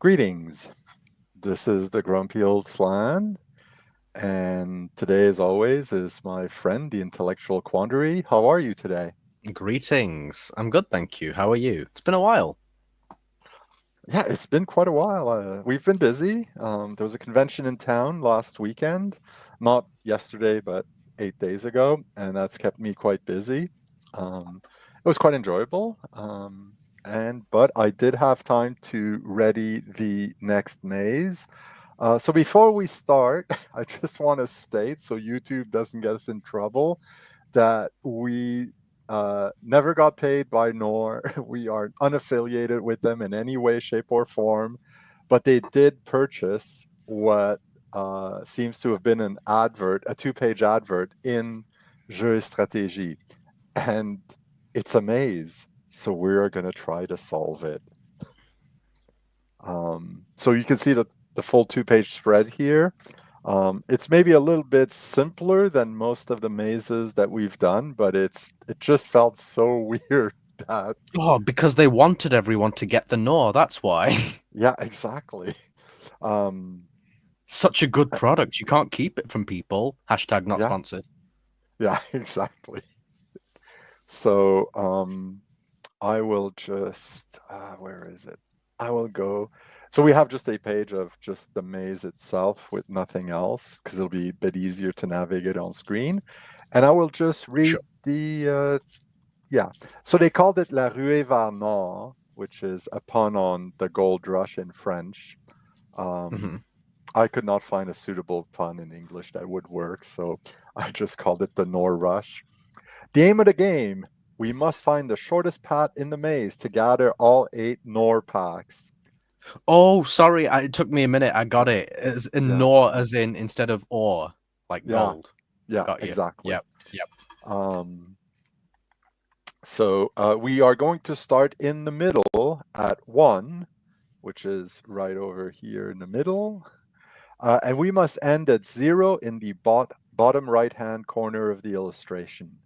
Greetings. This is the Grumpy Old Slan, and today, as always, is my friend, the Intellectual Quandary. How are you today? Greetings. I'm good, thank you. How are you? It's been a while. Yeah, it's been quite a while. We've been busy. There was a convention in town last weekend, not yesterday, but 8 days ago, and that's kept me quite busy. It was quite enjoyable, but I did have time to ready the next maze. So before we start, I just want to state so YouTube doesn't get us in trouble that we never got paid by Knorr. We are unaffiliated with them in any way, shape, or form, but they did purchase what seems to have been an advert, a two-page advert in Jeux Stratégie, and it's a maze. So we're going to try to solve it. So you can see the full two-page spread here. It's maybe a little bit simpler than most of the mazes that we've done, but it just felt so weird that Oh, because they wanted everyone to get the Knorr, that's why. yeah, exactly. Um, Such a good product. You can't keep it from people. Hashtag not yeah, sponsored. yeah, exactly. So I will just where is it? I will go. So we have just a page of just the maze itself with nothing else because it'll be a bit easier to navigate on screen. And I will just read Sure. the yeah. So they called it La Ruée vers Nord, which is a pun on the gold rush in French. hmm Um, I could not find a suitable pun in English that would work, so I just called it the Knorr Rush. The aim of the game, we must find the shortest path in the maze to gather all 8 Knorr packs. Oh, sorry. It took me a minute. I got it. As in Yeah, Knorr, as in instead of ore, like yeah, gold. yeah, Got you. exactly. Yep. Yep. Um, so we are going to start in the middle at 1, which is right over here in the middle. And we must end at 0 in the bottom right-hand corner of the illustration.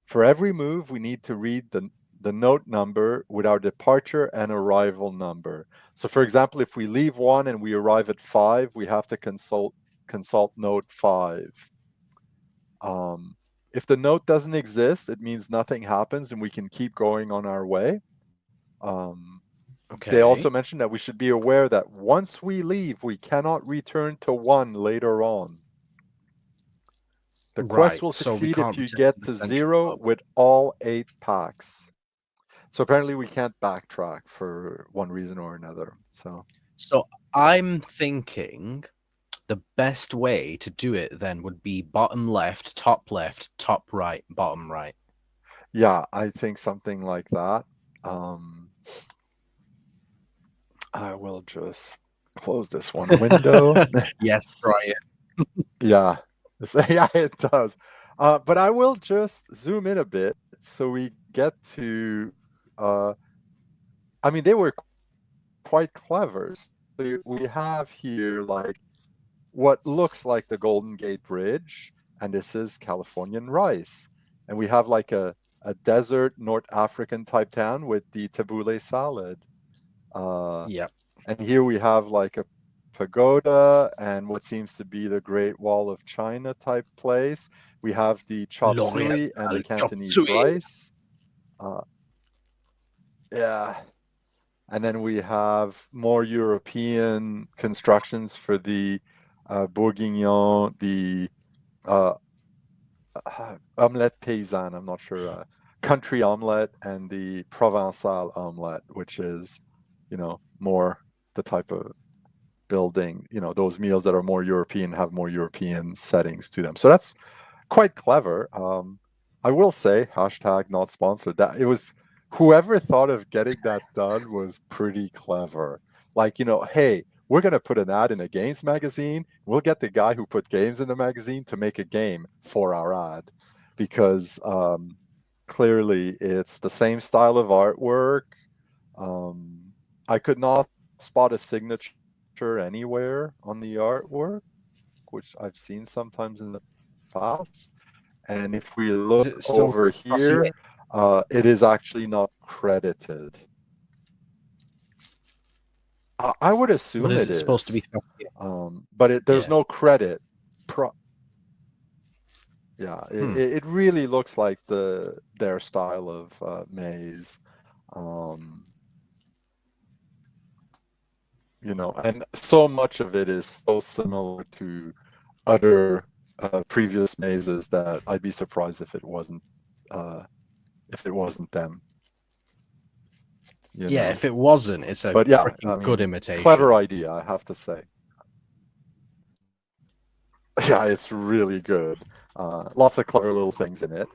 For every move, we need to read the note number with our departure and arrival number. So for example, if we leave 1 and we arrive at 5, we have to consult note 5. Um, if the note doesn't exist, it means nothing happens and we can keep going on our way. Um, they Okay. also mentioned that we should be aware that once we leave, we cannot return to 1 later on. The quest Right. will So we succeed if can't you return to get the to central 0 hub. with all 8 packs. So apparently we can't backtrack for one reason or another. So So I'm thinking the best way to do it then would be bottom left, top right, bottom right. yeah, I think something like that. Um, I will just close this one window. Yes, Brian. Yeah, yeah, it does. But I will just zoom in a bit so we get to. Uh, I mean, they were quite clever. So we have here like what looks like the Golden Gate Bridge, and this is Californian rice. And we have like a desert North African type town with the tabbouleh salad. Uh, Yep. and here we have like a pagoda and what seems to be the Great Wall of China type place. We have the chop suey and the L'Oriental chop Cantonese suey. rice. Uh, yeah. And then we have more European constructions for the bourguignon, the uh, omelette paysanne, I'm not sure, country omelette, and the Provençal omelette, which is, more the type of building, those meals that are more European have more European settings to them. So that's quite clever. I will say, hashtag not sponsored, that it was whoever thought of getting that done was pretty clever. Like, hey, we're going to put an ad in a games magazine. We'll get the guy who put games in the magazine to make a game for our ad because clearly it's the same style of artwork. I could not spot a signature anywhere on the artwork, which I've seen sometimes in the past. And if we Is look it still over Saucier? here, it is actually not credited. I would But assume is it it supposed to is, be? but there's Yeah. no credit. Yeah, Hmm. it really looks like their style of maze. Um, and so much of it is so similar to other previous mazes that I'd be surprised uh, if it wasn't them. Yeah, if it wasn't, it's a But yeah, I freaking good mean, clever imitation. idea, I have to say. Yeah, it's really good. Lots of clever little things in it.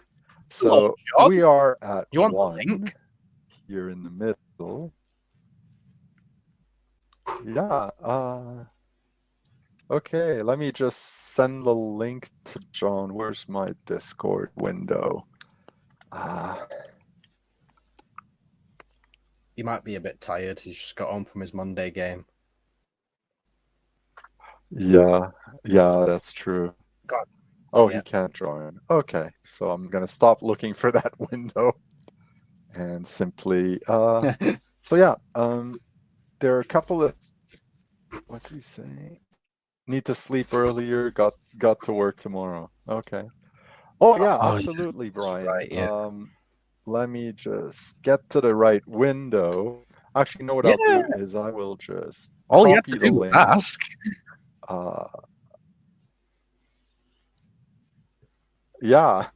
Hello, So John. we are at You want the 1 link? here in the middle. Yeah. Okay, let me just send the link to John. Where's my Discord window? He might be a bit tired. He's just got home from his Monday game. Yeah, that's true. God. Oh, he Yeah. can't join. Okay, so I'm gonna stop looking for that window and simply so yeah, there are a couple of what's he saying? Need to sleep earlier, got to work tomorrow. Okay. Oh yeah, Oh, yeah, absolutely, that's Brian. right. Yeah. Let me just get to the right window. Actually, you know what I'll Yeah. do is I will just All you had to copy the do was link. ask. Uh, yeah,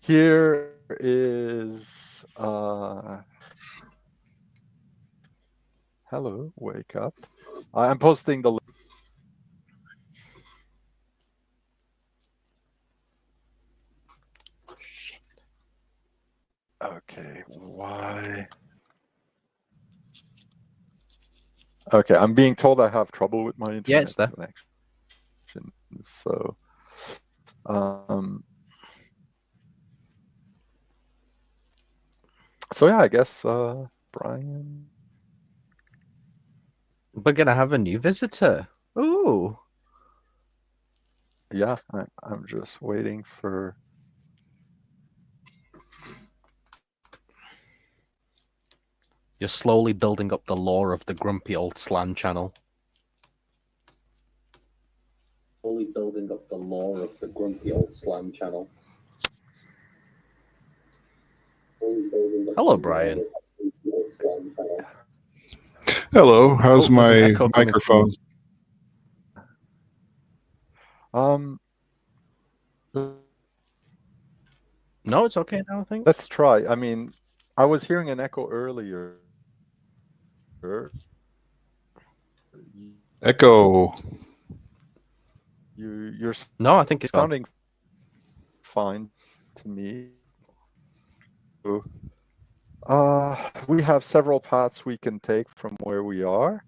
here is hello, wake up. I'm posting the link. Okay, why? Okay, I'm being told I have trouble with my Yeah, it's internet there. connection. So, um, so yeah, I guess Brian. We're gonna have a new visitor. Ooh. Yeah, I'm just waiting for. You're slowly building up the lore of the grumpy old slan channel. Slowly building up the lore of the grumpy old slam channel. Hello, Brian. Hello, how's Oh, there's an my echo coming from microphone? Um, No, it's okay now, I think. let's try. I mean, I was hearing an echo earlier. Echo. You're No, I think it's gone. sounding fine to me. We have several paths we can take from where we are.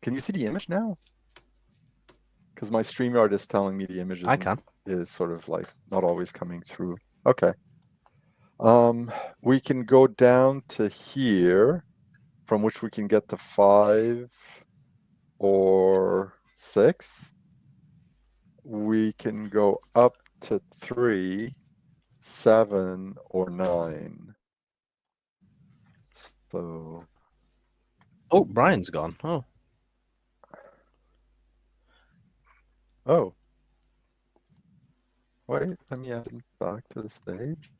Can you see the image now? Because my StreamYard is telling me the image I can. is sort of like not always coming through. Okay. We can go down to here, from which we can get to 5 or 6. We can go up to 3, 7, or 9. So, Oh, Brian's gone. Oh. oh, wait, let me add him back to the stage.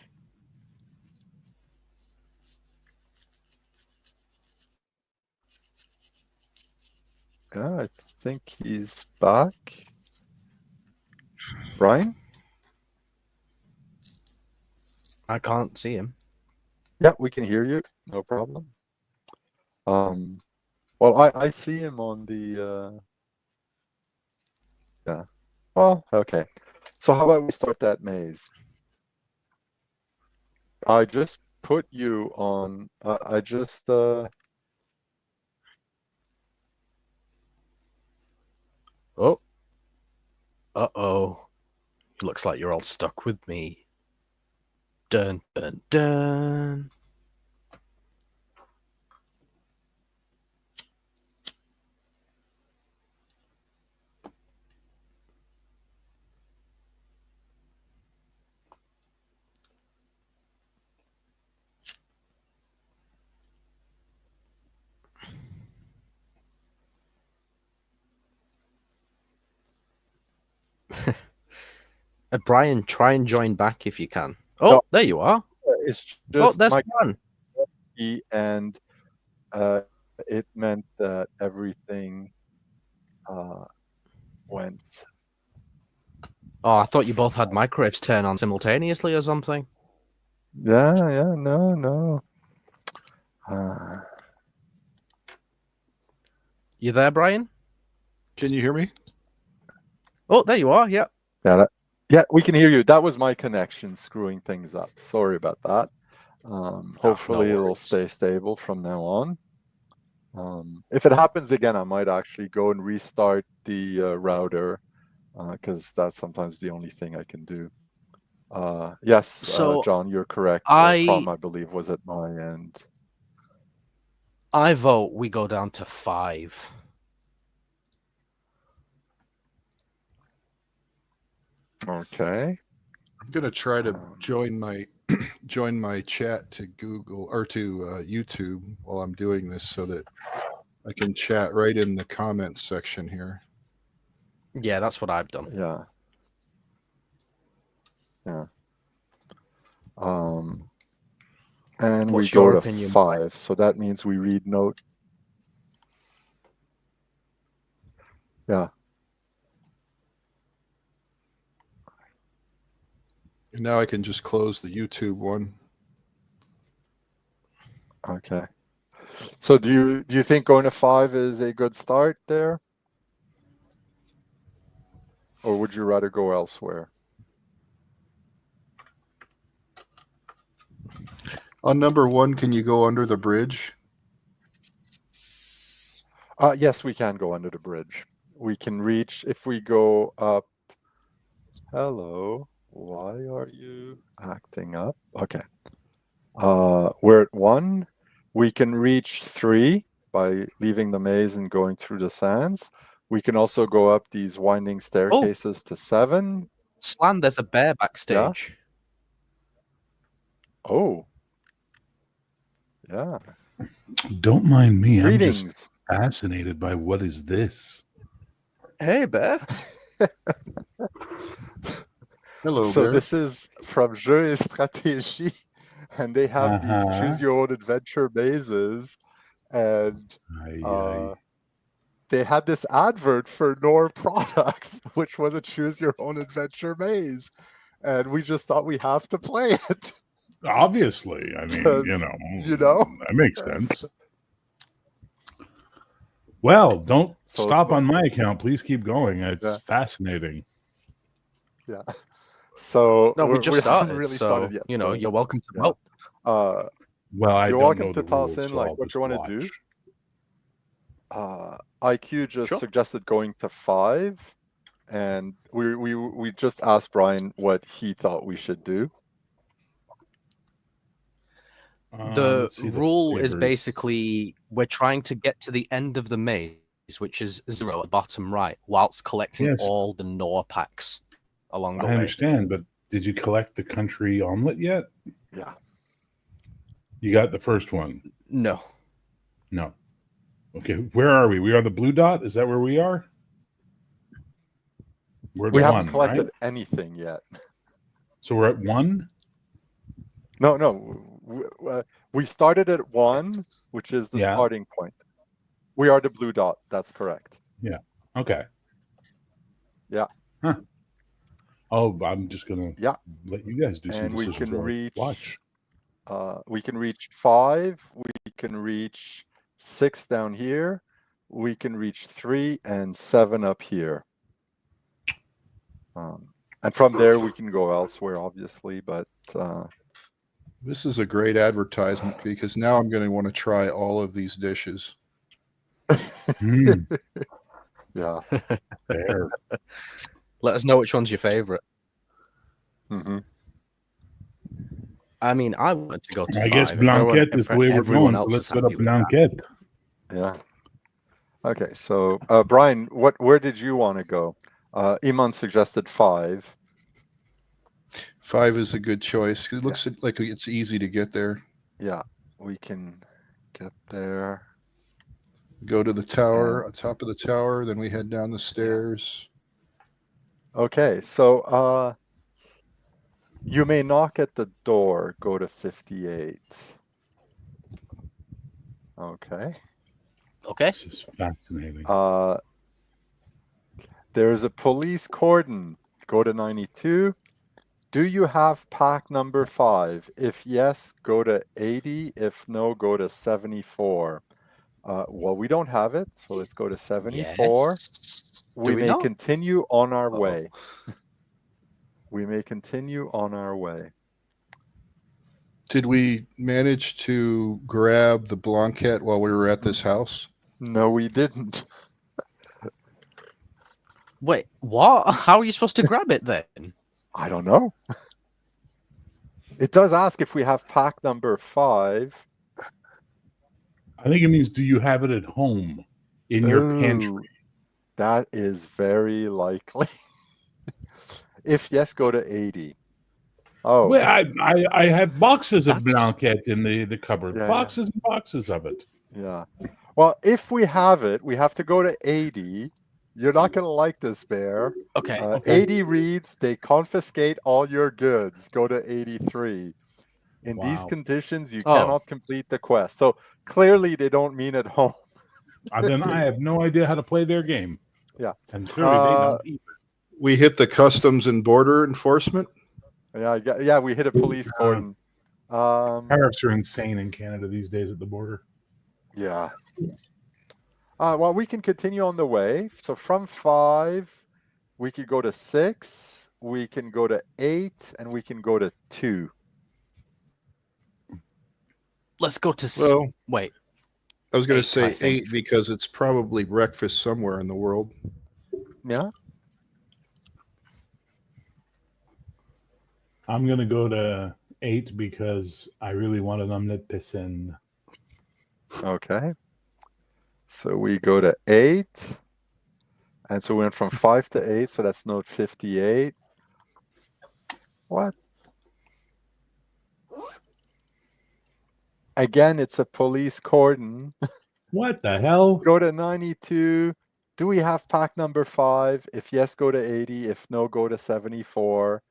Yeah, I think he's back. Brian? I can't see him. Yeah, we can hear you. No problem. Well, I see him on the yeah. Well, okay. So how about we start that maze? I just put you on. I just Oh. Uh-oh. Looks like you're all stuck with me. Dun, dun, dun. Brian, try and join back if you can. Oh, No. there you are. It's Oh, just there's my one. key, and it meant that everything went. Oh, I thought you both had microwaves turn on simultaneously or something. Yeah, no. You there, Brian? Can you hear me? Oh, there you are. Yeah. Yeah, we can hear you. That was my connection screwing things up. Sorry about that. Hopefully no it'll worries. stay stable from now on. If it happens again, I might actually go and restart the router because that's sometimes the only thing I can do. Yes, So John, you're correct. The problem, I I believe, was at my end. vote we go down to 5. Okay. I'm gonna try to join my chat to Google or to YouTube while I'm doing this, so that I can chat right in the comments section here. Yeah, that's what I've done. Yeah. And What's we go your to opinion, 5, so that means we read note. Yeah. And now I can just close the YouTube one. Okay. So do you think going to 5 is a good start there? Or would you rather go elsewhere? On number 1, can you go under the bridge? Yes, we can go under the bridge. We can reach, if we go up. Hello, why are you acting up? Okay. We're at 1. We can reach 3 by leaving the maze and going through the sands. We can also go up these winding staircases to 7. Slan, there's a bear backstage. Oh. Yeah. Don't mind me. I'm Greetings. just fascinated by what is this. Hey, bear. Hello So there. this is from Jeux, Stratégie, and they have these choose your own adventure mazes, and they had this advert for Knorr products, which was a choose your own adventure maze, and we just thought we have to play it. Obviously, I mean, you know, that makes sense. Well, don't So stop on my account. Please keep going. It's fascinating. Yeah. So No, we just started. haven't really so started yet. you're welcome to vote. Well, I you're don't welcome know to the toss rules, in so like I'll what just you want watch. to do. IQ just Sure. suggested going to 5, and we just asked Brian what he thought we should do. The rule is favors. basically we're trying to get to the end of the maze, which is 0 at the bottom right, whilst collecting Yes. all the Knorr packs along the I way. understand, but did you collect the country omelet yet? Yeah. You got the first one? No. No. Okay, where are we? We are the blue dot? Is that where we are? We're at We 1, haven't collected right? anything yet. So we're at 1? No. We started at 1, which is the starting point. We are the blue dot. That's correct. Yeah. Okay. Yeah. Huh. Oh, I'm just gonna let you guys do some and we decisions. can reach. Watch. We can reach 5. We can reach 6 down here. We can reach 3 and 7 up here. And from there we can go elsewhere, obviously. But this is a great advertisement because now I'm going to want to try all of these dishes. Yeah. There. Let us know which one's your favorite. Mm-hmm. I mean, I wanted to go to 5. I guess blanquette is the way we're going. So let's go to blanquette. Yeah. Okay. So, Brian, where did you want to go? Iman suggested 5. 5 is a good choice. It looks like it's easy to get there. Yeah, we can get there. Go to the tower, on top of the tower, then we head down the stairs. Okay, so You may knock at the door. Go to 58. Okay. Okay. This is fascinating. There's a police cordon. Go to 92. Do you have pack number 5? If yes, go to 80. If no, go to 74. Well, we don't have it, so let's go to 74. Yes. We Do we may not? continue on our Uh-oh. way. We may continue on our way. Did we manage to grab the Blanquette while we were at this house? No, we didn't. Wait, what? How are you supposed to grab it then? I don't know. It does ask if we have pack number 5. I think it means, do you have it at home in your pantry? Ooh, that is very likely. If yes, go to 80. Oh, Well, I have boxes of That's- Blanquette in the cupboard. Yeah, Boxes and boxes of it. yeah. Well, if we have it, we have to go to 80. You're not going to like this, Bear. Okay. Okay. 80 reads, they confiscate all your goods. Go to 83. In these Wow. conditions, you Oh. cannot complete the quest. So clearly they don't mean at home. Then I have no idea how to play their game. Yeah. And clearly they don't either. We hit the Customs and Border Enforcement. Yeah, we hit a police cordon. Tariffs are insane in Canada these days at the border. Yeah. Well, we can continue on the way. So from 5, we could go to 6, we can go to 8, and we can go to 2. Let's go to. Well, Wait. I was going 8, to say I think. 8 because it's probably breakfast somewhere in the world. Yeah. I'm going to go to 8 because I really want an omnipotence. Okay. So we go to 8. And so we went from 5 to 8. So that's note 58. What? Again, it's a police cordon. What the hell? Go to 92. Do we have pack number 5? If yes, go to 80. If no, go to 74.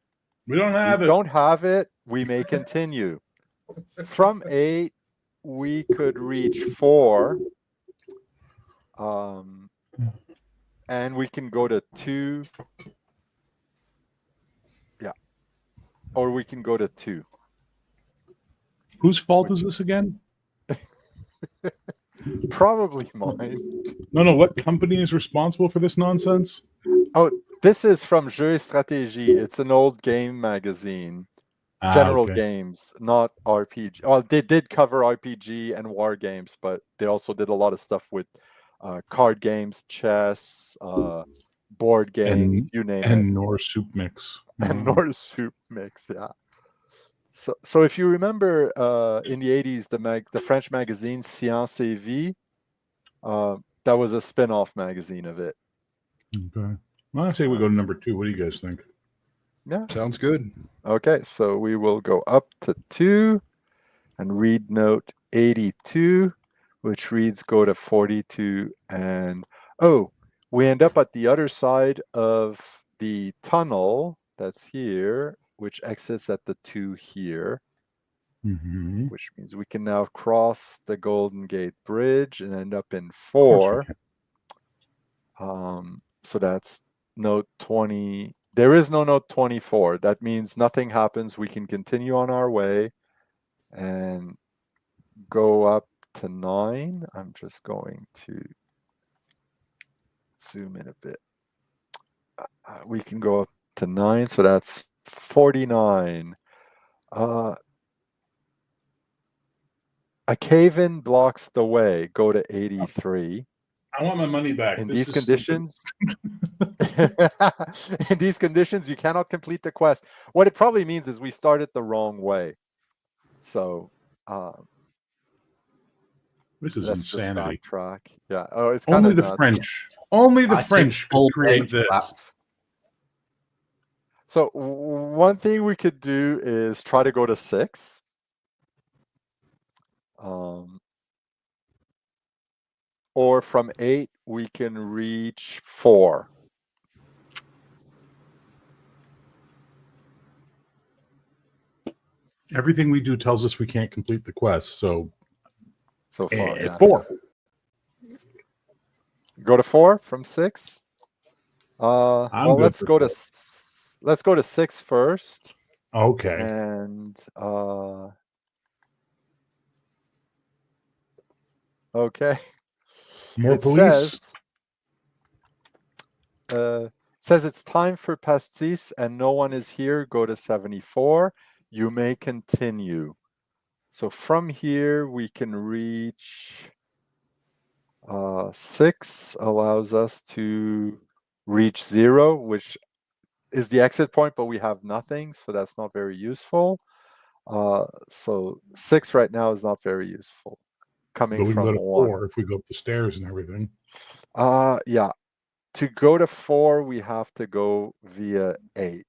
We don't We have it. don't have it. We may continue. From 8, we could reach 4. And we can go to 2. Yeah. Or we can go to 2. Whose fault is this again? Probably mine. No. What company is responsible for this nonsense? Oh, this is from Jeux, Stratégie. It's an old game magazine. General Okay. games, not RPG. Well, they did cover RPG and war games, but they also did a lot of stuff with card games, chess, board games, you name it. And Knorr soup mix. And Knorr soup mix, yeah. So if you remember in the 80s, the French magazine Science et Vie, that was a spin-off magazine of it. Okay. Well, I say we go to number 2. What do you guys think? Yeah. Sounds good. Okay, so we will go up to 2 and read note 82, which reads go to 42. And we end up at the other side of the tunnel that's here, which exits at the 2 here, Mm-hmm. which means we can now cross the Golden Gate Bridge and end up in Of course 4. So that's note 20. There is no note 24. That means nothing happens. We can continue on our way and go up to 9. I'm just going to zoom in a bit. We can go up to 9. So that's 49. A cave-in blocks the way. Go to 83. I want my money back. In This these is conditions, in these conditions, you cannot complete the quest. What it probably means is we started the wrong way. So This is let's just insanity. backtrack. Yeah. Oh, it's kind Only of the nuts. French. Only the I take French full could create blame for that. this. So one thing we could do is try to go to 6. Or from 8, we can reach 4. Everything we do tells us we can't complete the quest. So far. Yeah. 4. Go to 4 from 6. I'm Well, good for let's go to 6 first. Okay. And okay. More It police. says it's time for pastis and no one is here. Go to 74. You may continue. So from here we can reach 6 allows us to reach 0, which is the exit point, but we have nothing, so that's not very useful. So 6 right now is not very useful. Coming But we can from go to 1. 4 if we go up the stairs and everything. Yeah. To go to 4, we have to go via 8.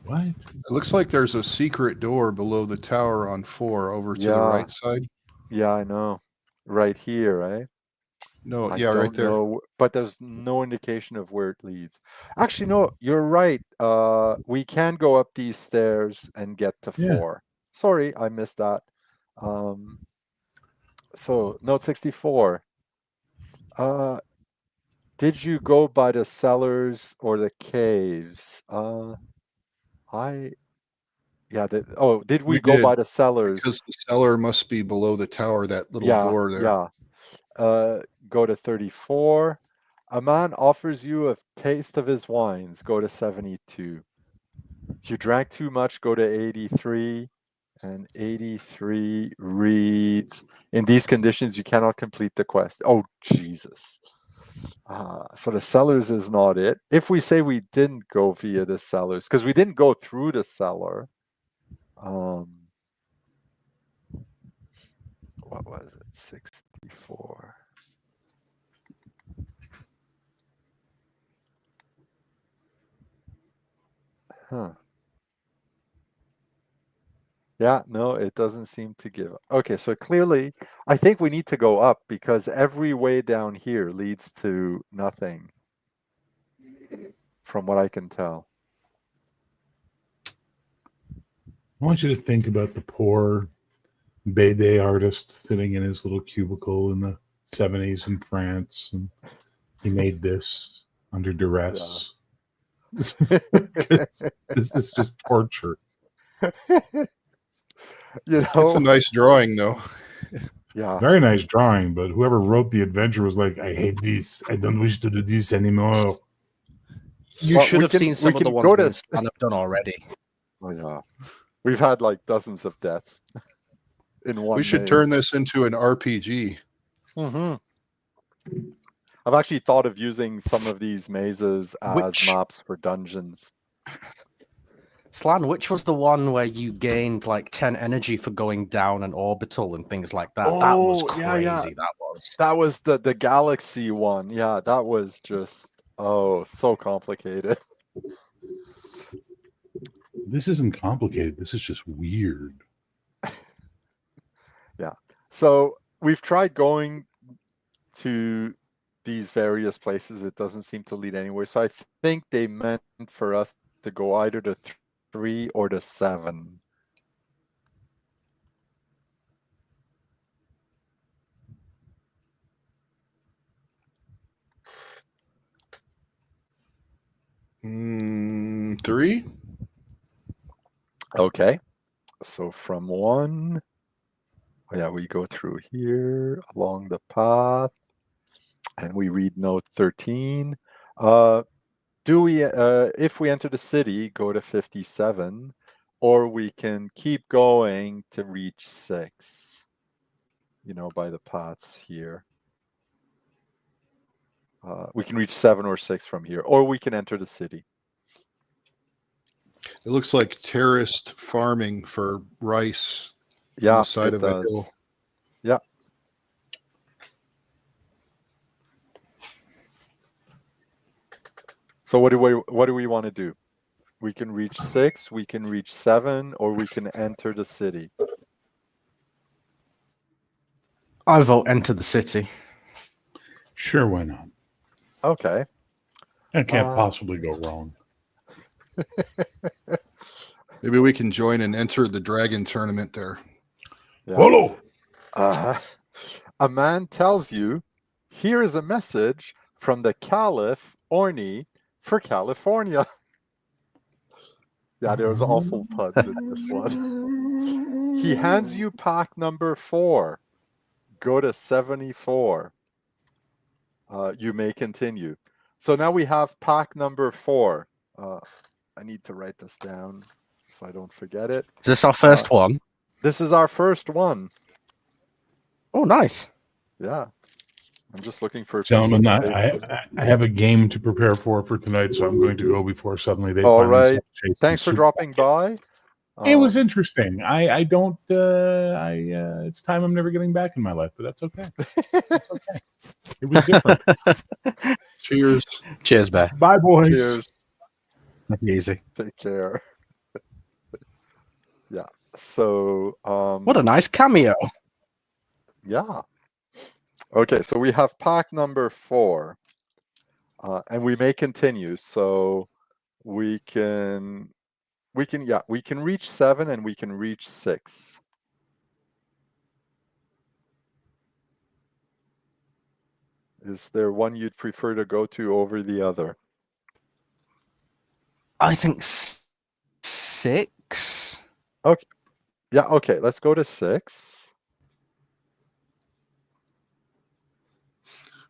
What? It looks like there's a secret door below the tower on 4 over to the Yeah. right side. Yeah, I know. Right here, right? No, I yeah, right don't there. know, but there's no indication of where it leads. Actually, no, you're right. We can go up these stairs and get to Yeah. 4. Sorry, I missed that. So note 64. Did you go by the cellars or the caves? Did we We go did, by the cellars? because the cellar must be below the tower, that little door there. Yeah. Go to 34. A man offers you a taste of his wines. Go to 72. If you drank too much, go to 83. And 83 reads, in these conditions, you cannot complete the quest. Oh, Jesus. So the cellars is not it. If we say we didn't go via the cellars, because we didn't go through the cellar. What was it? 64. Huh. Yeah, no, it doesn't seem to give. Okay, so clearly, I think we need to go up because every way down here leads to nothing, from what I can tell. I want you to think about the poor Bédé artist sitting in his little cubicle in the 70s in France, and he made this under duress. This is just torture. It's a nice drawing, though. Yeah. Very nice drawing, but whoever wrote the adventure was like, I hate this. I don't wish to do this anymore. You should have seen some of the ones me and Stan have done already. Oh, yeah. We've had like dozens of deaths in one We should turn this into an RPG. Mm-hmm. I've actually thought of using some of these mazes as maps for dungeons. Slan, which was the one where you gained like 10 energy for going down an orbital and things like that? That was crazy. Yeah. That was the galaxy one. Yeah, that was just so complicated. This isn't complicated. This is just weird. Yeah. So we've tried going to these various places. It doesn't seem to lead anywhere. So I think they meant for us to go either to 3 or to 7. Three. Okay. So from 1, we go through here along the path, and we read note 13. If we enter the city, go to 57, or we can keep going to reach 6, by the paths here. We can reach 7 or 6 from here, or we can enter the city. It looks like terraced farming for rice on the side of a hill. Yeah. So what do we want to do? We can reach 6, we can reach 7, or we can enter the city. I vote enter the city. Sure, why not? Okay. That can't possibly go wrong. Maybe we can join and enter the dragon tournament there. Yeah. Hello. A man tells you, here is a message from the Caliph Orni for California. Yeah, there's awful puns in this one. He hands you pack number 4. Go to 74. You may continue. So now we have pack number 4. I need to write this down so I don't forget it. Is this our first one? This is our first one. Oh, nice. Yeah. I'm just looking for a piece Gentlemen, of paper. I have a game to prepare for tonight, so I'm going to go before suddenly they All find right. themselves chasing Thanks for Super dropping by. It was interesting. I don't. It's time I'm never getting back in my life, but that's okay. That's okay. It was different. Cheers. Cheers, Bear. Bye, boys. Cheers. Easy. Take care. Yeah. So What a nice cameo. yeah. Okay, so we have pack number 4. And we may continue. So we can reach 7 and we can reach 6. Is there one you'd prefer to go to over the other? I think 6. Yeah, okay, let's go to 6.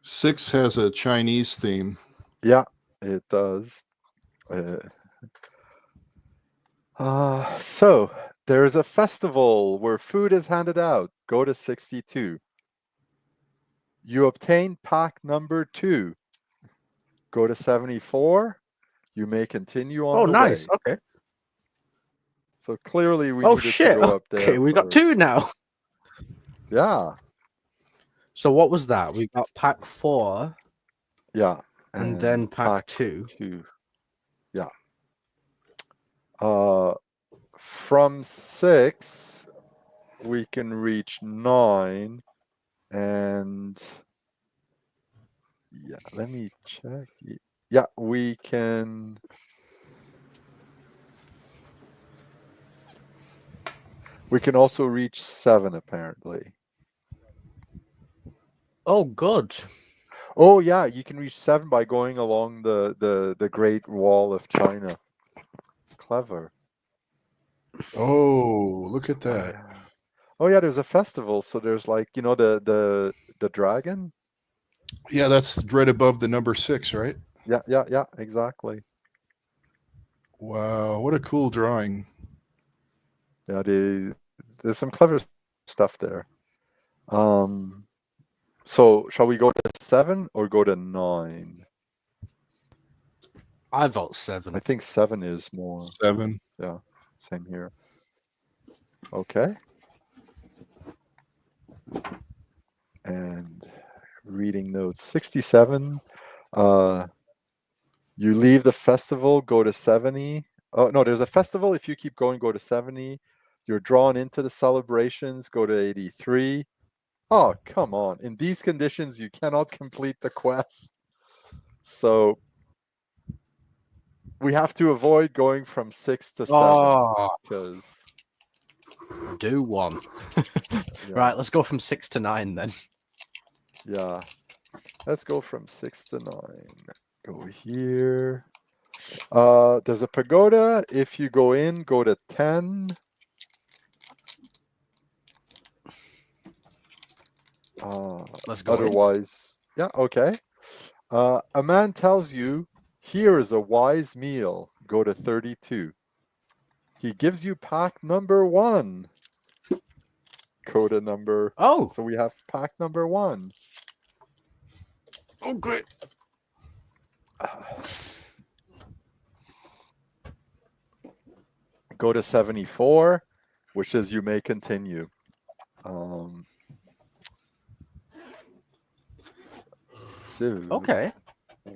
6 has a Chinese theme. Yeah, it does. So there's a festival where food is handed out. Go to 62. You obtain pack number 2. Go to 74. You may continue on Oh, the nice. way. Okay. So clearly we Oh, needed shit. to go up there. Okay, we got 2 now. Yeah, So what was that? We got pack 4 yeah. and then pack 2. 2. Yeah. From 6, we can reach 9, and yeah, let me check. Yeah, we can. We can also reach 7, apparently. Oh, good. Oh yeah, you can reach 7 by going along the Great Wall of China. Clever. Oh, look at that. Oh yeah, there's a festival, so there's like, the dragon. Yeah, that's right above the number 6, right? Yeah, exactly. Wow, what a cool drawing. Yeah, there's some clever stuff there. So shall we go to 7 or go to 9? I vote 7. I think 7 is more. 7. Yeah, same here. Okay. And reading notes 67. You leave the festival, go to 70. Oh no, there's a festival. If you keep going, go to 70. You're drawn into the celebrations, go to 83. Oh, come on. In these conditions, you cannot complete the quest. So we have to avoid going from 6 to 7. Oh, Because do 1. yeah, Right, let's go from 6 to 9 then. yeah. Let's go from 6 to 9. Go here. There's a pagoda. If you go in, go to 10. Let's go in. Otherwise, yeah, okay. A man tells you, here is a wise meal. Go to 32. He gives you pack number 1. Go to number. Oh, So we have pack number 1. oh, great. Go to 74, which is you may continue. So Okay.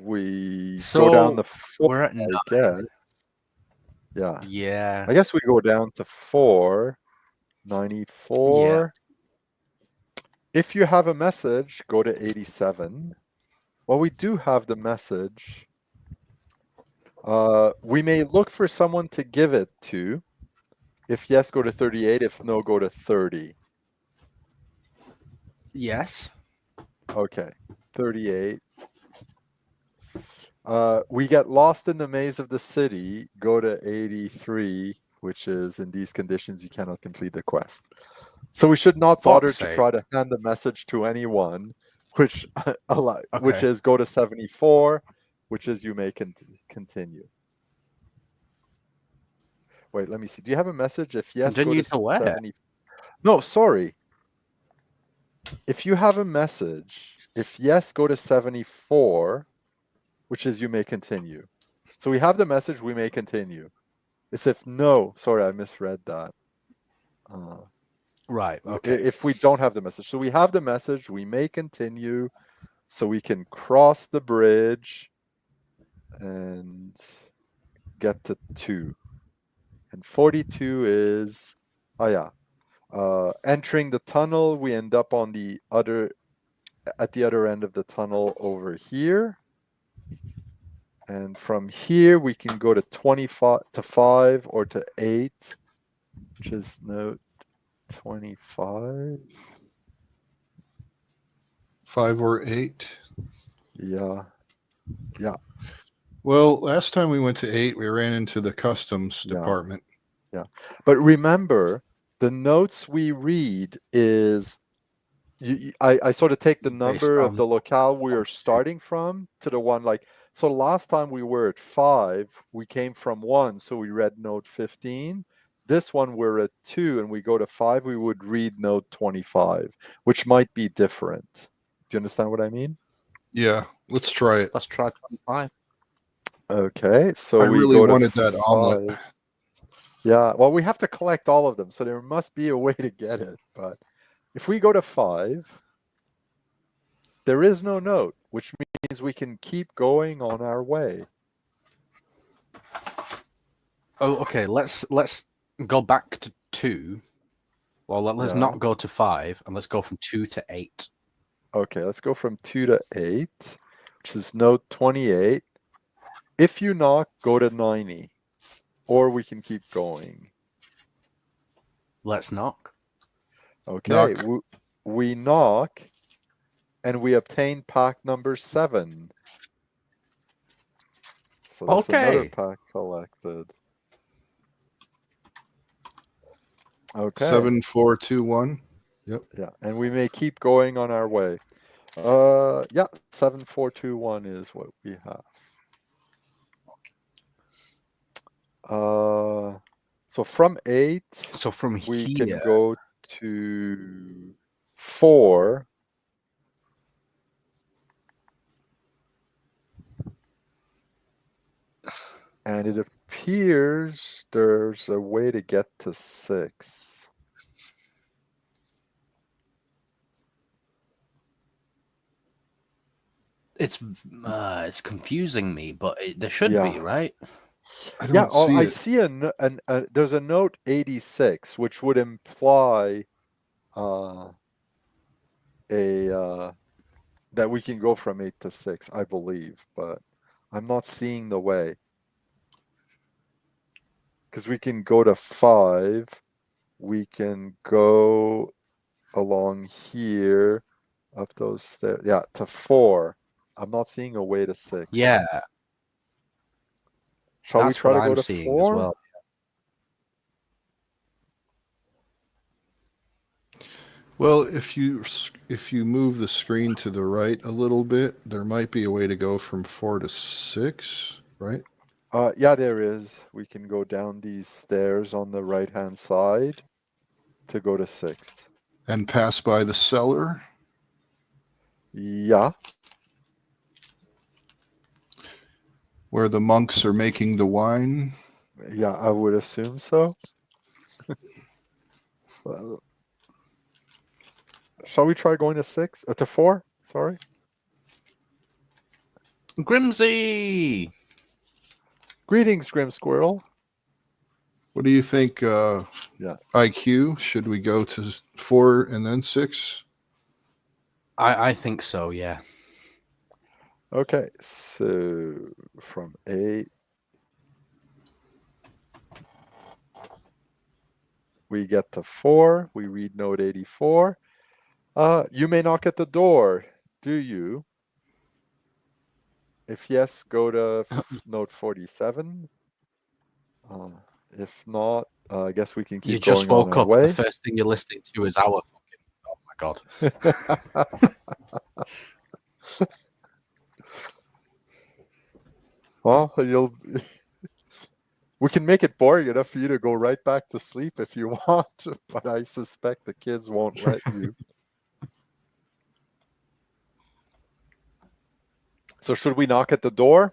we So go down to 4, we're at I 9. guess. Yeah. Yeah. I guess we go down to 4. 94. If you have a message, go to 87. Well, we do have the message. We may look for someone to give it to. If yes, go to 38. If no, go to 30. Yes. Okay, 38. We get lost in the maze of the city. Go to 83, which is in these conditions you cannot complete the quest. So we should not bother Fuck's to sake. try to hand a message to anyone, which which Okay. is go to 74, which is you may continue. Wait, let me see. Do you have a message? If yes, Continue go to where? 70. No, sorry. If you have a message, if yes, go to 74, which is you may continue. So we have the message, we may continue. It's if no, sorry, I misread that. Right. Okay. If we don't have the message. So we have the message, we may continue, so we can cross the bridge and get to 2. And 42 is, entering the tunnel, we end up on at the other end of the tunnel over here. And from here, we can go to 25 to 5 or to 8, which is note 25. 5 or 8. Yeah. Yeah. Well, last time we went to 8, we ran into the customs Yeah. department. Yeah. But remember, the notes we read is, I sort of take the number of the locale we are starting from to the one, like, so last time we were at 5, we came from 1, so we read note 15. This one we're at 2 and we go to 5, we would read note 25, which might be different. Do you understand what I mean? Yeah, let's try it. Let's try 25. Okay, so I we really go to wanted that omelet. 5. Yeah, well, we have to collect all of them, so there must be a way to get it. But if we go to 5, there is no note, which means we can keep going on our way. Oh, okay. Let's go back to 2. Well, let's Yeah. not go to 5, and let's go from 2 to 8. Okay, let's go from 2 to 8, which is note 28. If you knock, go to 90, or we can keep going. Let's knock. Okay, Knock. we knock, and we obtain pack number 7. So that's another Okay. pack collected. Okay. 7421. Yep. Yeah, and we may keep going on our way. Yeah, 7421 is what we have. So from 8, So from we here, can go to 4. And it appears there's a way to get to 6. it's confusing me, but there should Yeah. be, right? I don't Yeah, see I it. see there's a note 86, which would imply that we can go from 8 to 6, I believe, but I'm not seeing the way. Because we can go to 5, we can go along here, up those stairs, yeah, to 4. I'm not seeing a way to 6. Yeah, Shall we that's try what to go I'm to seeing 4? as well. Well, if you move the screen to the right a little bit, there might be a way to go from 4 to 6, right? Yeah, there is. We can go down these stairs on the right-hand side to go to 6. And pass by the cellar. Yeah. Where the monks are making the wine. Yeah, I would assume so. Well, shall we try going to 6? To 4? Sorry. Grimsy! Greetings, Grim Squirrel. What do you think, Yeah. IQ? Should we go to 4 and then 6? I think so, yeah. Okay, so from 8. we get to 4. We read note 84. You may knock at the door. Do you? If yes, go to note 47. If not, I guess we can keep You just going on woke our up. way. The first thing you're listening to is our fucking. Oh my god. Well, we can make it boring enough for you to go right back to sleep if you want, but I suspect the kids won't let you. So should we knock at the door?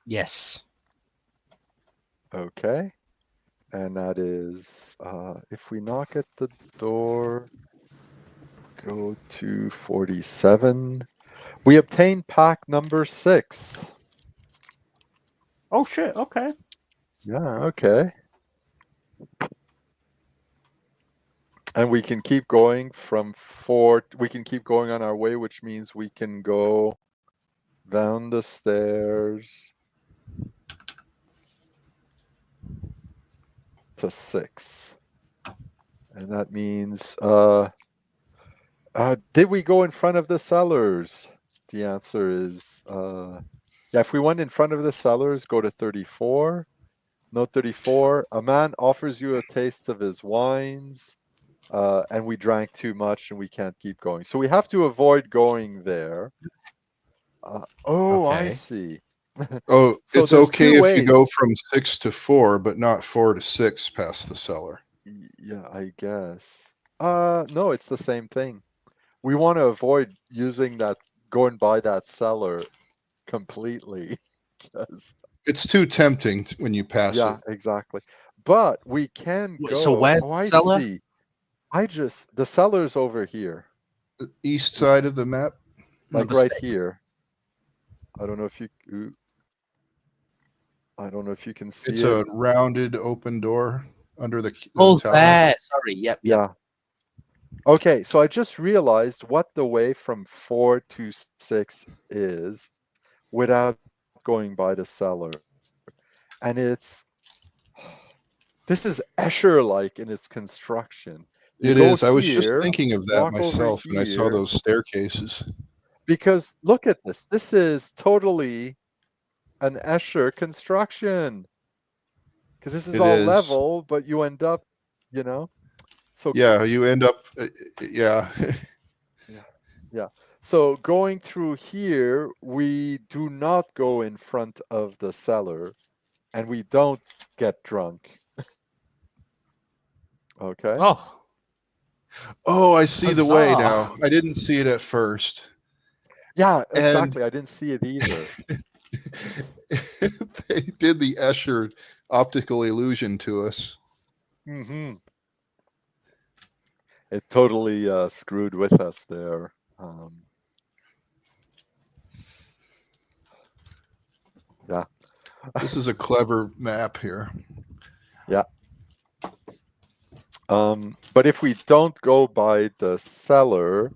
Yes. Okay. And that is, if we knock at the door, go to 47. We obtain pack number 6. Oh shit. Okay. Yeah, okay. And we can keep going from 4. We can keep going on our way, which means we can go down the stairs to 6. And that means, did we go in front of the cellars? The answer is, yeah, if we went in front of the cellars, go to 34. Note 34, a man offers you a taste of his wines, and we drank too much and we can't keep going. So we have to avoid going there. Oh, I Okay. see. Oh, So it's there's okay 2 if you go ways. from 6 to 4, but not 4 to 6 past the cellar. Yeah, I guess. No, it's the same thing. We want to avoid using that, going by that cellar completely. 'Cause, It's too tempting when you pass yeah, it. exactly. But we can Wait, go. so where's Oh, the I cellar? see. The cellar's over here, The east side of the map. like Number right 6. here. I don't know if you. I don't know if you can see It's it. a rounded open door under the Oh, tower. there. Sorry. Yep. Yeah. Okay, so I just realized what the way from 4 to 6 is without going by the cellar. And this is Escher-like in its construction. You It go is. I was just here, thinking of that walk over myself when I saw here, those staircases. because look at this. This is totally an Escher construction. Because this is It all is. level, but you end up, so Yeah, you end up. Yeah. yeah. So going through here, we do not go in front of the cellar, and we don't get drunk. Okay. Oh. Oh, I see the way Huzzah. now. I didn't see it at first. Yeah, And exactly. I didn't see it either. they did the Escher optical illusion to us. Mm-hmm. It totally screwed with us there. Yeah. This is a clever map here. Yeah. But if we don't go by the cellar,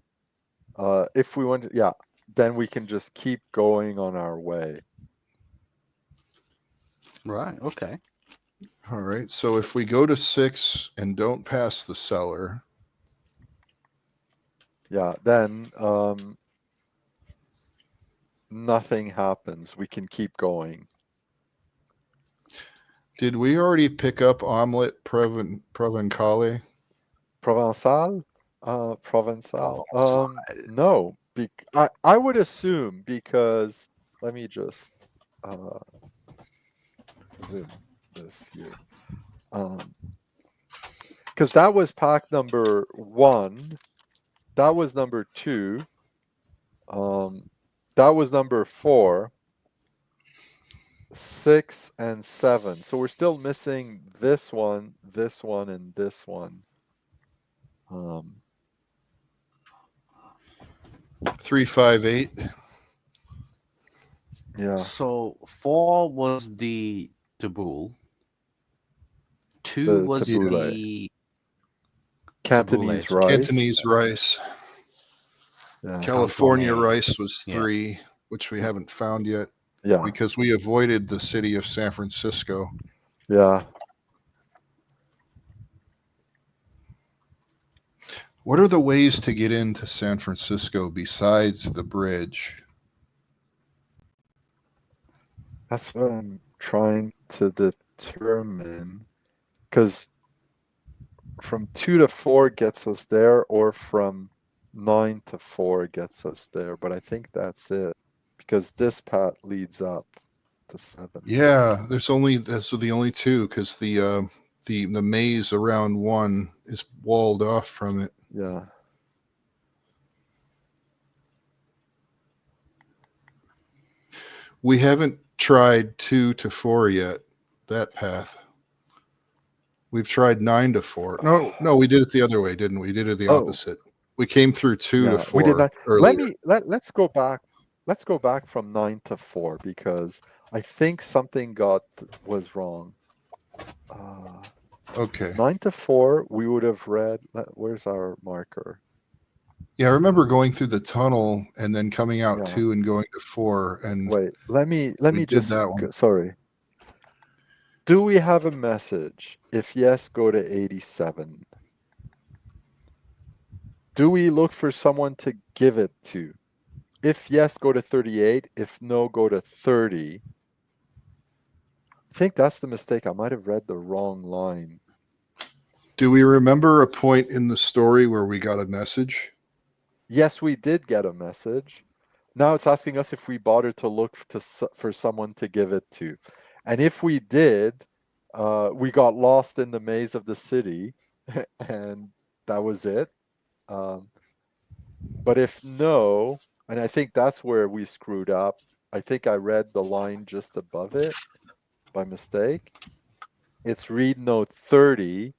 if we want to, yeah, then we can just keep going on our way. Right. Okay. All right. So if we go to 6 and don't pass the cellar, Yeah, then nothing happens. We can keep going. did we already pick up omelette provençale? Provençal? Provençal? Oh, No. I would assume, because let me just zoom this here. Because that was pack number 1. That was number 2. That was number 4. 6 and 7. So we're still missing this one, and this one. 358. Yeah. So 4 was the tabbouleh. 2 The was tabbouleh. the Cantonese tabbouleh. rice. Cantonese rice. Yeah. California Cantonese. rice was Yeah. 3, which we haven't found yet Yeah. because we avoided the city of San Francisco. Yeah. What are the ways to get into San Francisco besides the bridge? That's what I'm trying to determine. Because from 2 to 4 gets us there, or from 9 to 4 gets us there. But I think that's it. Because this path leads up to 7. Yeah, that's the only two, because the maze around 1 is walled off from it. Yeah. We haven't tried 2 to 4 yet, that path. We've tried 9 to 4. No, we did it the other way, didn't we? We did it the Oh. opposite. We came through 2 to Yeah, 4 we did not. earlier. Let's go back. Let's go back from 9 to 4, because I think something was wrong. Okay. 9 to 4, we would have read. Where's our marker? Yeah, I remember going through the tunnel and then coming out Yeah. 2 and going to 4, and Wait, let me we did just that one. sorry. Do we have a message? If yes, go to 87. Do we look for someone to give it to? If yes, go to 38. If no, go to 30. I think that's the mistake. I might have read the wrong line. Do we remember a point in the story where we got a message? Yes, we did get a message. Now it's asking us if we bothered to look for someone to give it to. And if we did, we got lost in the maze of the city, and that was it. But if no, and I think that's where we screwed up. I think I read the line just above it by mistake. It's read note 30,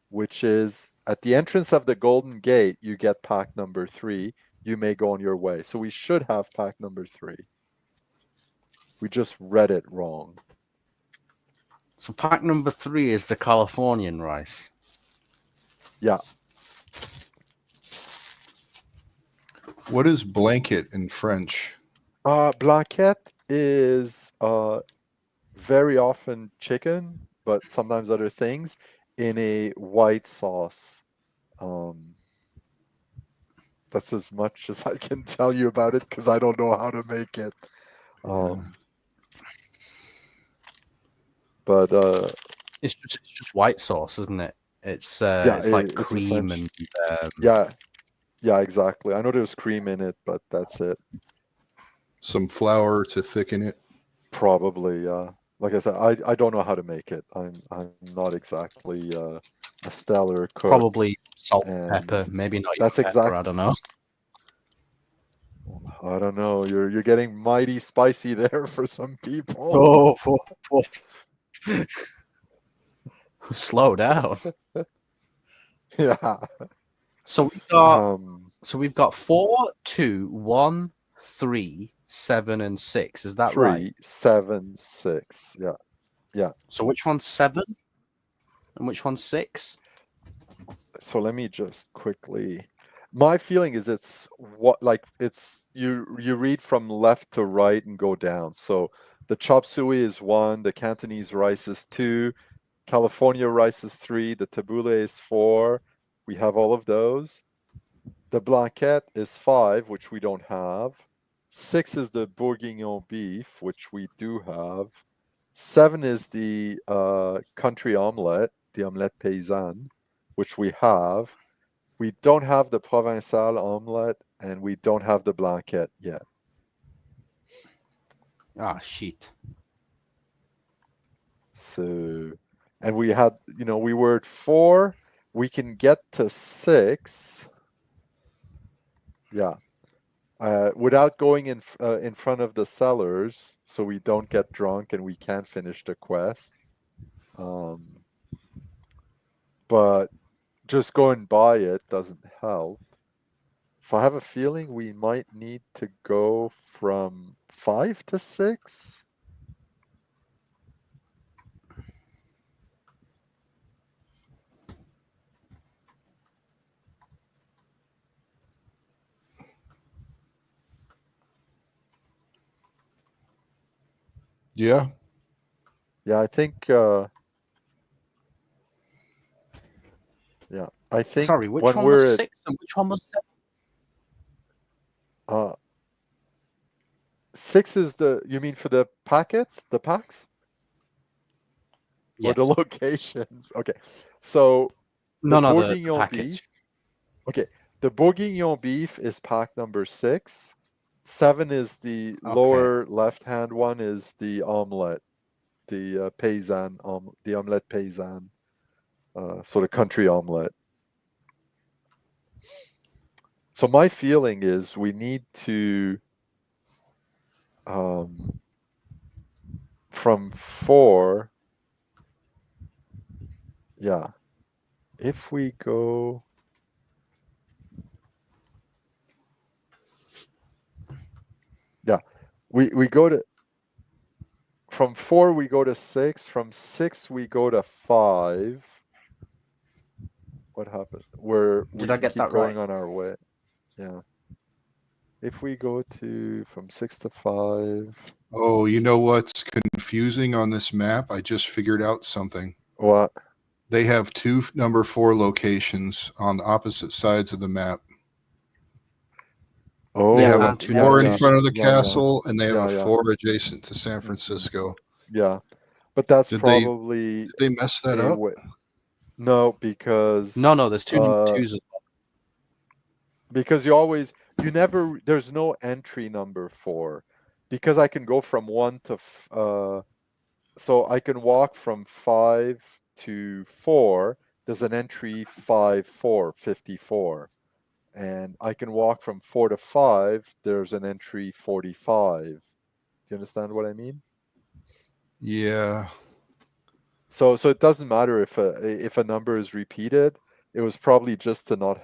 which is at the entrance of the Golden Gate, you get pack number 3. You may go on your way. So we should have pack number 3. We just read it wrong. So pack number 3 is the Californian rice. Yeah. What is blanket in French? Blanquette is very often chicken, but sometimes other things, in a white sauce. That's as much as I can tell you about it, because I don't know how to make it. But It's just white sauce, isn't it? It's yeah, it's like it's cream and yeah, exactly. I know there's cream in it, but that's it. Some flour to thicken it. Probably, yeah. Like I said, I don't know how to make it. I'm not exactly a stellar cook. probably salt and and pepper, maybe not that's even pepper, I don't know. I don't know. You're getting mighty spicy there for some people. Oh. Slow down. Yeah. So we've got 4, 2, 1, 3, 7, and 6. Is that 3, right? 7, 6. Yeah. So which one's 7 and which one's 6? So let me just quickly. My feeling is it's you read from left to right and go down. So the chop suey is 1, the Cantonese rice is 2, California rice is 3, the tabbouleh is 4. We have all of those. The blanquette is 5, which we don't have. 6 is the bourguignon beef, which we do have. 7 is the country omelette, the omelette paysanne, which we have. We don't have the provençal omelette, and we don't have the blanquette yet. Ah, shit. So, and we had, we were at 4. We can get to 6. Yeah. Without going in front of the sellers, so we don't get drunk and we can't finish the quest. But just going by it doesn't help. So I have a feeling we might need to go from 5 to 6. Yeah. Yeah, I think. Yeah, I think Sorry, which when one we're was at 6 and which one was 7? 6 is you mean for the packets, the packs? Or Yes. the locations? Okay. So the No, the bourguignon packets. beef. Okay. The bourguignon beef is pack number 6. 7 is the lower left-hand one is the omelette, the paysan, the omelette paysan, sort of country omelette. So my feeling is we need to, from 4, yeah, if we go, yeah, we go to, from 4 we go to 6, from 6 we go to 5. What happened? We Did I can get keep that going right? on our way. Yeah. If we go to from 6 to 5. Oh, you know what's confusing on this map? I just figured out something. What? They have 2 number 4 locations on the opposite sides of the map. Oh, They have Yeah, a and 2 yeah, 4 in yeah, front of the yeah, yeah, castle, and they have yeah, a yeah. 4 adjacent to San Mhm. Francisco. Yeah. But that's Did they probably mess that a up? way. No, because No, there's 2 number 2s as well. because you never, there's no entry number 4, because I can go from 1 to so I can walk from 5 to 4. There's an entry 5, 4, 54. And I can walk from 4 to 5. There's an entry 45. Do you understand what I mean? Yeah. So it doesn't matter if a number is repeated. It was probably just to not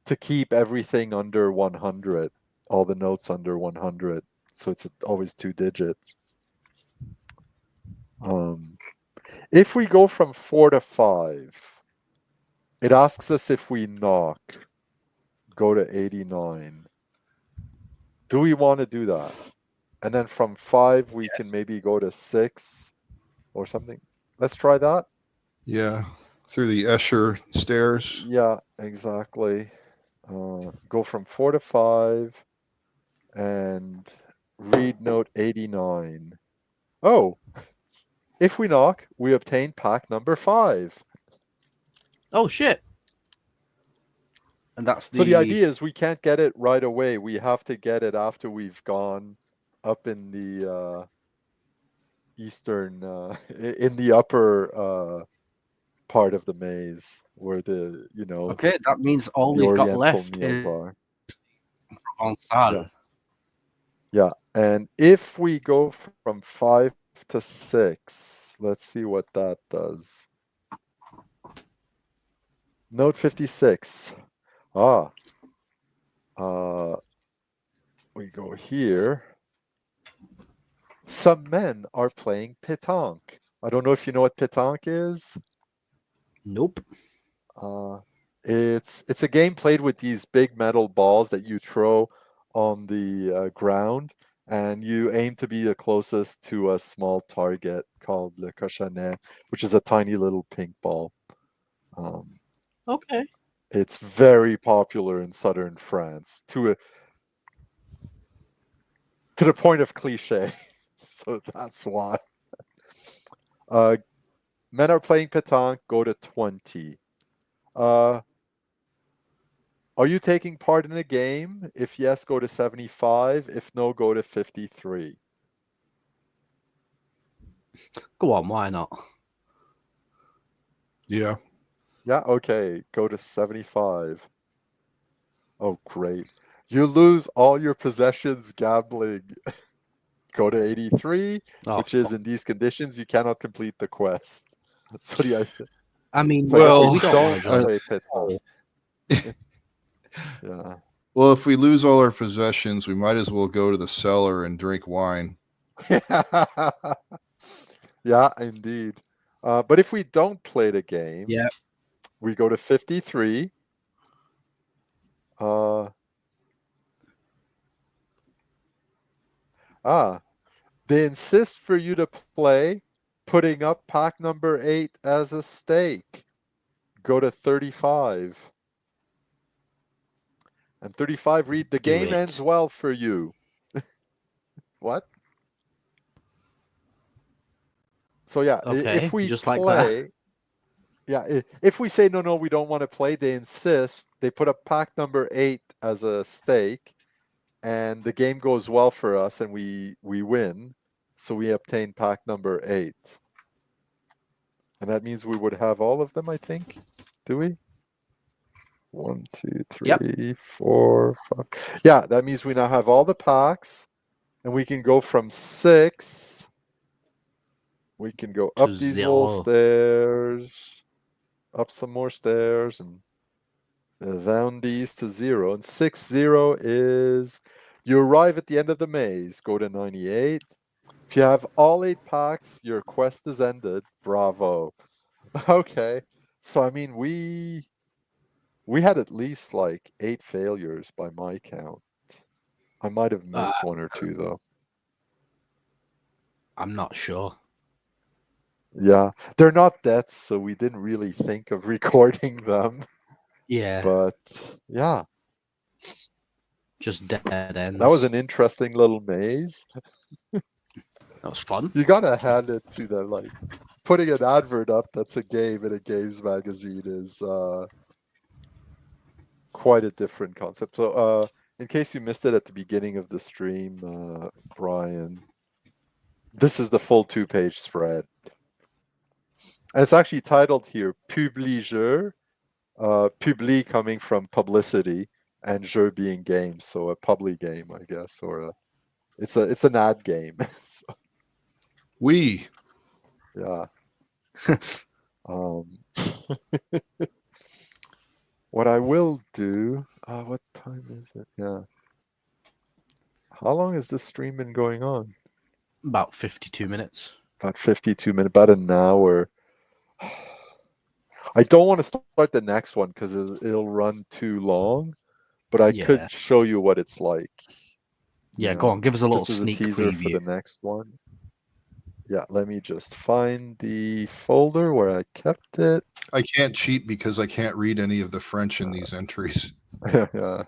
to keep everything under 100, all the notes under 100. So it's always 2 digits. If we go from 4 to 5, it asks us if we knock, go to 89. Do we want to do that? And then from 5, we can maybe go to 6 or something. Let's try that. Yeah. Through the Escher stairs. Yeah, exactly. Go from 4 to 5 and read note 89. Oh, if we knock, we obtain pack number 5. Oh shit. And that's So the idea is we can't get it right away. We have to get it after we've gone up in the eastern, in the upper part of the maze where the, Okay, that means all the we've got Oriental left meals is are. Provençal. Yeah. And if we go from 5 to 6, let's see what that does. Note 56. We go here. Some men are playing pétanque. I don't know if you know what pétanque is. Nope. It's a game played with these big metal balls that you throw on the ground, and you aim to be the closest to a small target called le cochonnet, which is a tiny little pink ball. Okay. It's very popular in southern France to the point of cliche. So that's why. Men are playing pétanque, go to 20. Are you taking part in a game? If yes, go to 75. If no, go to 53. Go on, why not? Yeah. Yeah, okay. Go to 75. Oh, great. You lose all your possessions gambling. Go to 83, which is in these conditions, you cannot complete the quest. So I mean, so I guess Well, we don't want to join. play pétanque. Yeah. Well, if we lose all our possessions, we might as well go to the cellar and drink wine. Yeah, indeed. But if we don't play the game, Yeah. we go to 53. They insist for you to play, putting up pack number 8 as a stake. go to 35. And 35 read, the Do game it. ends well for you. What? So yeah, Okay, if we just play, like that. if we say no, we don't want to play, they insist. They put up pack number 8 as a stake, and the game goes well for us, and we win. So we obtain pack number 8, and that means we would have all of them. I think. Do we? 1, 2, 3, Yep. 4, 5. Yeah, that means we now have all the packs, and we can go from 6. We can go To up these little 0. stairs, up some more stairs, and down these to 0. And 6-0 is you arrive at the end of the maze. Go to 98. If you have all 8 packs, your quest is ended. Bravo. Okay. So I mean, we had at least like 8 failures by my count. I might have missed 1 or 2 though. I'm not sure. Yeah, they're not deaths, so we didn't really think of recording them. Yeah, But yeah, just dead ends. that was an interesting little maze. That was fun. You gotta hand it to them. Like putting an advert up that's a game in a games magazine is quite a different concept. So, in case you missed it at the beginning of the stream, Brian, this is the full 2-page spread, and it's actually titled here "Publi Jeux." Publi coming from publicity, and Jeux being games, so a public game, I guess, or it's an ad game. So, We. yeah. What I will do, what time is it? Yeah. How long has this stream been going on? About 52 minutes. About 52 minutes, about an hour. I don't want to start the next one because it'll run too long, but I Yeah. could show you what it's like. Yeah, go on. Give us a little just as a sneak teaser preview. for the next one. Yeah, let me just find the folder where I kept it. I can't cheat because I can't read any of the French in these entries. Yeah.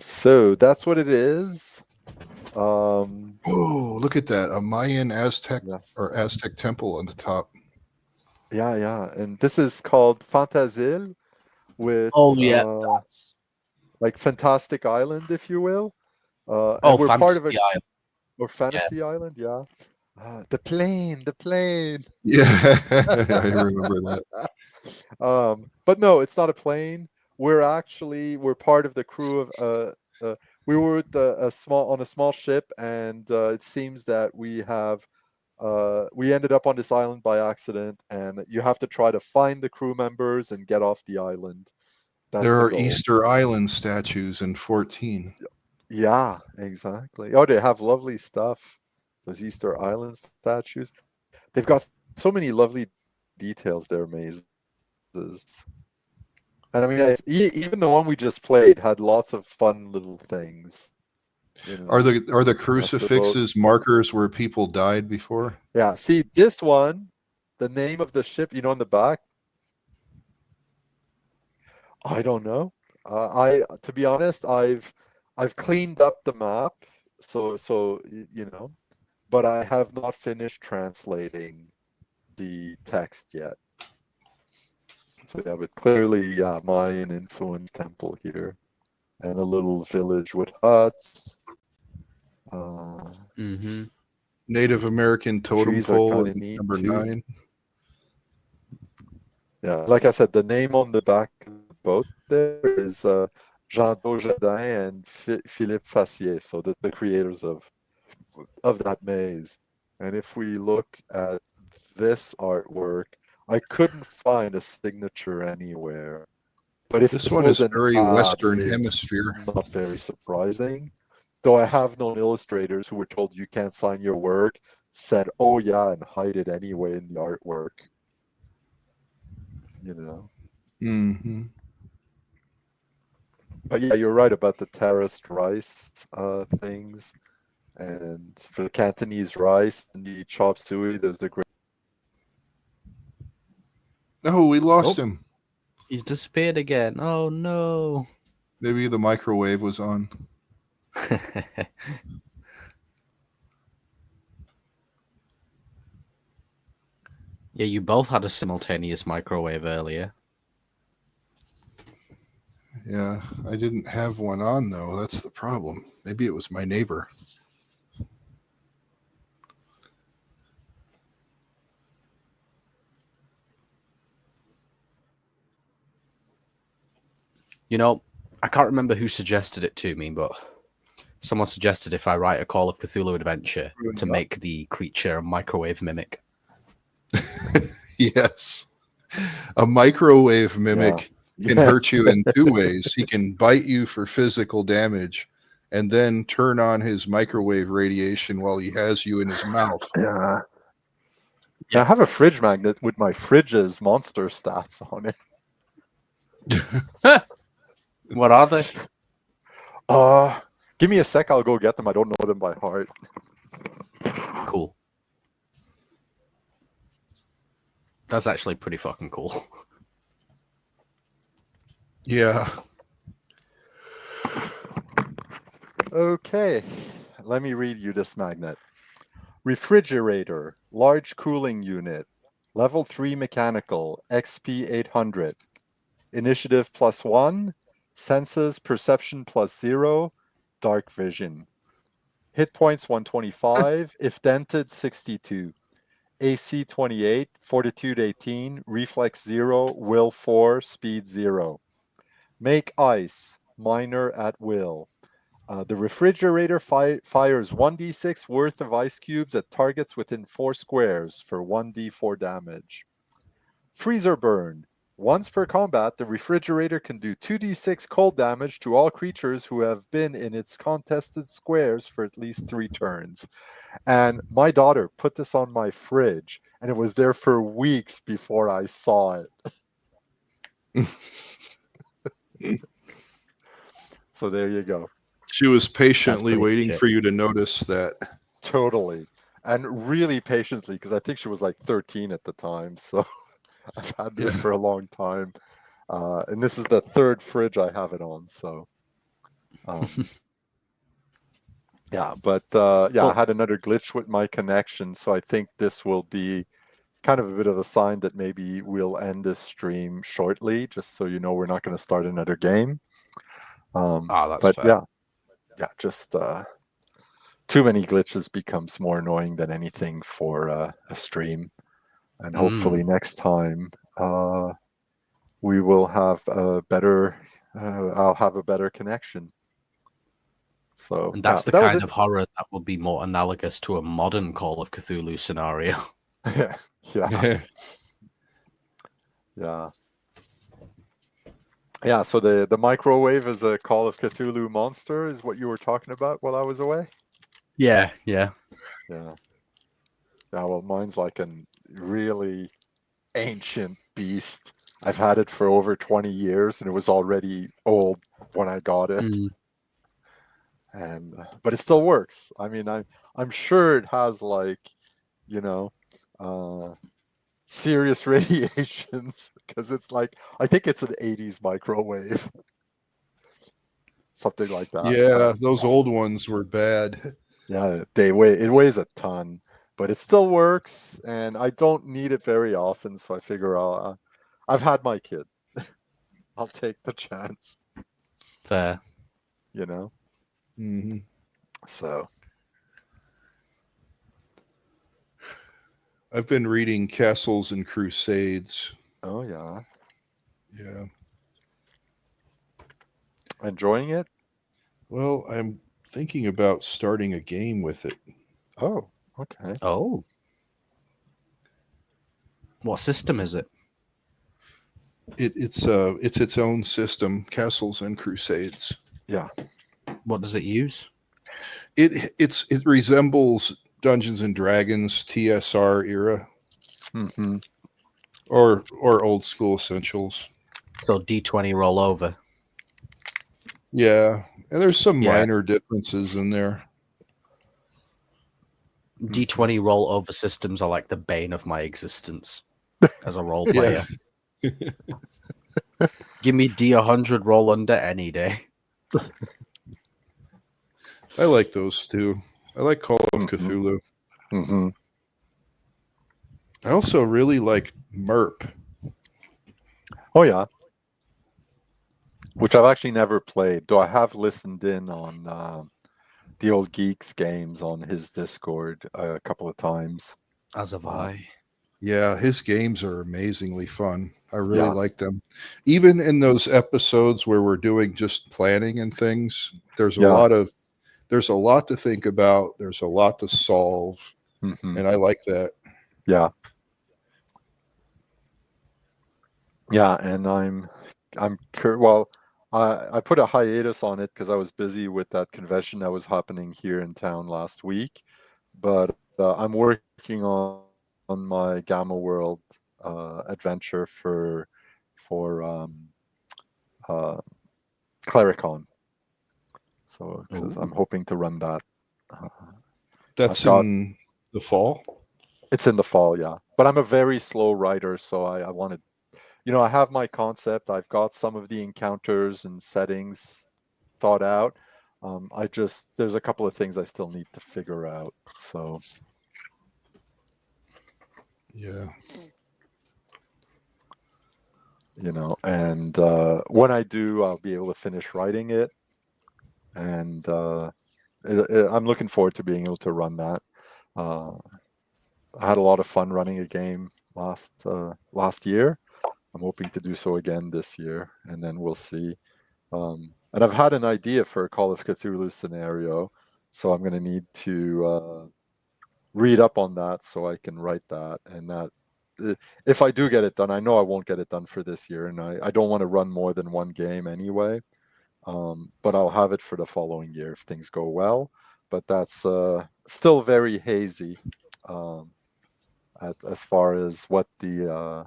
So that's what it is. Oh, look at that. A Mayan Aztec Yeah. or Aztec temple on the top. Yeah. And this is called Fantasil with like Fantastic Island, if you will. And we're part of a Island. or Fantasy Island, yeah. The plane. Yeah, I remember that. But no, it's not a plane. We're part of the crew of we were with on a small ship, and it seems that we ended up on this island by accident, and you have to try to find the crew members and get off the island. That's There the are goal. Easter Island statues in 14. Yeah, exactly. Oh, they have lovely stuff. Those Easter Island statues. They've got so many lovely details. They're mazes. And I mean, even the one we just played had lots of fun little things. You know, Are the crucifixes markers where people died before? Yeah. See, this one, the name of the ship, on the back. I don't know. To be honest, I've cleaned up the map, so but I have not finished translating the text yet. So yeah, but clearly, Mayan influence temple here, and a little village with huts. Native American totem pole at number 9. Yeah, like I said, the name on the back of the boat there is Jean Dujardin and Philippe Fassier, so the creators of that maze. And if we look at this artwork, I couldn't find a signature anywhere. But if this one is very Western Hemisphere, not very surprising. Though I have known illustrators who were told you can't sign your work, said, "Oh yeah," and hide it anyway in the artwork. But yeah, you're right about the terraced rice things. And for the Cantonese rice and the chop suey, there's the great. No, we lost Oh. him. He's disappeared again. Oh no. Maybe the microwave was on. Yeah, you both had a simultaneous microwave earlier. Yeah, I didn't have one on though. That's the problem. Maybe it was my neighbor. You know, I can't remember who suggested it to me, but someone suggested if I write a Call of Cthulhu adventure to make the creature a microwave mimic. Yes. A microwave mimic can hurt you in two ways. He can bite you for physical damage and then turn on his microwave radiation while he has you in his mouth. Yeah. I have a fridge magnet with my fridge's monster stats on it. What are they? Give me a sec, I'll go get them. I don't know them by heart. Cool. That's actually pretty fucking cool. Yeah. Okay, let me read you this magnet. Refrigerator, large cooling unit, level 3 mechanical, XP 800. Initiative +1, senses perception +0, dark vision. Hit points 125, if dented 62. AC 28, fortitude 18, reflex 0, will 4, speed 0. Make ice, minor at will. The refrigerator fires 1d6 worth of ice cubes at targets within 4 squares for 1d4 damage. Freezer burn. Once per combat, the refrigerator can do 2d6 cold damage to all creatures who have been in its contested squares for at least 3 turns. And my daughter put this on my fridge, and it was there for weeks before I saw it. So there you go. She was patiently pretty waiting shit. for you to notice that. Totally. And really patiently, because I think she was like 13 at the time. So I've had this for a long time. And this is the 3rd fridge I have it on. So, yeah, but I had another glitch with my connection. So I think this will be kind of a bit of a sign that maybe we'll end this stream shortly, just so you know we're not going to start another game. That's but fair. yeah, just too many glitches becomes more annoying than anything for a stream. And hopefully next time we will have a better, I'll have a better connection. So And that's the kind of horror that would be more analogous to a modern Call of Cthulhu scenario. Yeah, so the microwave is a Call of Cthulhu monster is what you were talking about while I was away? Yeah. Yeah, well, mine's like a really ancient beast. I've had it for over 20 years, and it was already old when I got it. And but it still works. I mean, I'm sure it has serious radiations, because it's like, I think it's an 80s microwave. Something like that. Yeah, those old ones were bad. Yeah, it weighs a ton, but it still works, and I don't need it very often, so I figure I've had my kid. I'll take the chance. Fair. Mm-hmm. So I've been reading Castles and Crusades. Oh yeah. Yeah. Enjoying it? Well, I'm thinking about starting a game with it. Oh, okay. Oh. What system is it? It's its own system, Castles and Crusades. Yeah. What does it use? It resembles Dungeons and Dragons TSR era. Mm-hmm. Or old school Essentials. So D20 roll over. Yeah, and there's some minor differences in there. D20 roll over systems are like the bane of my existence as a role player. Give me D100 roll under any day. I like those too. I like Call of Cthulhu. Mm-hmm. I also really like MERP. Oh yeah, which I've actually never played, though I have listened in on the Old Geeks games on his Discord a couple of times. As have I. Yeah, his games are amazingly fun. I really Yeah. like them. Even in those episodes where we're doing just planning and things, there's a Yeah. lot to think about. There's a lot to solve, Mm-hmm. and I like that. Yeah. Yeah, and well, I put a hiatus on it because I was busy with that convention that was happening here in town last week, but I'm working on my Gamma World adventure for Clericon. So 'cause I'm hoping to run that. That's got- in the fall. It's in the fall, yeah. But I'm a very slow writer, so I wanted, I have my concept. I've got some of the encounters and settings thought out. There's a couple of things I still need to figure out. So Yeah. and when I do, I'll be able to finish writing it, and I'm looking forward to being able to run that. I had a lot of fun running a game last year. I'm hoping to do so again this year, and then we'll see. And I've had an idea for a Call of Cthulhu scenario, so I'm going to need to read up on that so I can write that. And that, if I do get it done, I know I won't get it done for this year, and I don't want to run more than one game anyway. But I'll have it for the following year if things go well. But that's still very hazy as far as what the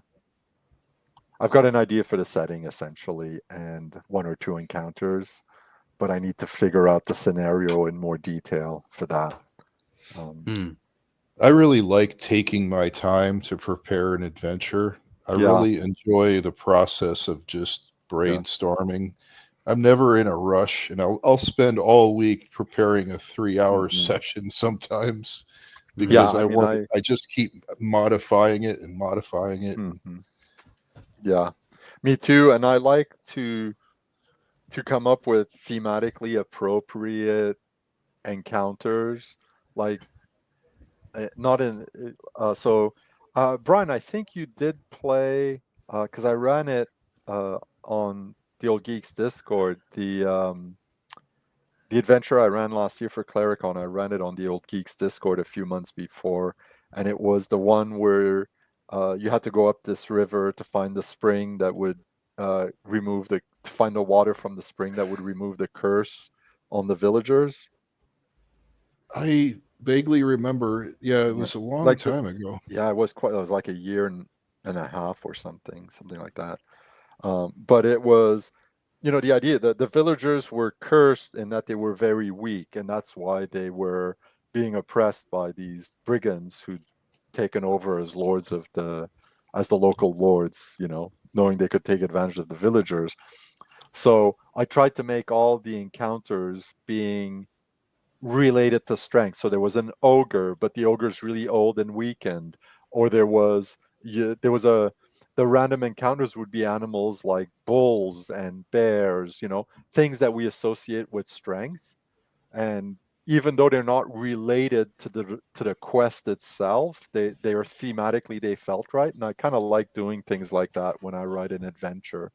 I've got an idea for the setting essentially and one or two encounters, but I need to figure out the scenario in more detail for that. I really like taking my time to prepare an adventure. I really enjoy the process of just brainstorming. I'm never in a rush, and I'll spend all week preparing a 3-hour session sometimes because I just keep modifying it and modifying it. Yeah, me too. And I like to come up with thematically appropriate encounters, like not in. Brian, I think you did play because I ran it on the Old Geeks Discord. The adventure I ran last year for Clericon, I ran it on the Old Geeks Discord a few months before, and it was the one where you had to go up this river to find the spring that would to find the water from the spring that would remove the curse on the villagers. I vaguely remember. Yeah, it was a long time ago. Yeah, it was like a year and a half or something like that. But it was, the idea that the villagers were cursed in that they were very weak, and that's why they were being oppressed by these brigands who'd taken over as the local lords, knowing they could take advantage of the villagers. So I tried to make all the encounters being related to strength. So there was an ogre, but the ogre's really old and weakened, or the random encounters would be animals like bulls and bears, things that we associate with strength. And even though they're not related to the quest itself, they are thematically, they felt right. And I kind of like doing things like that when I write an adventure.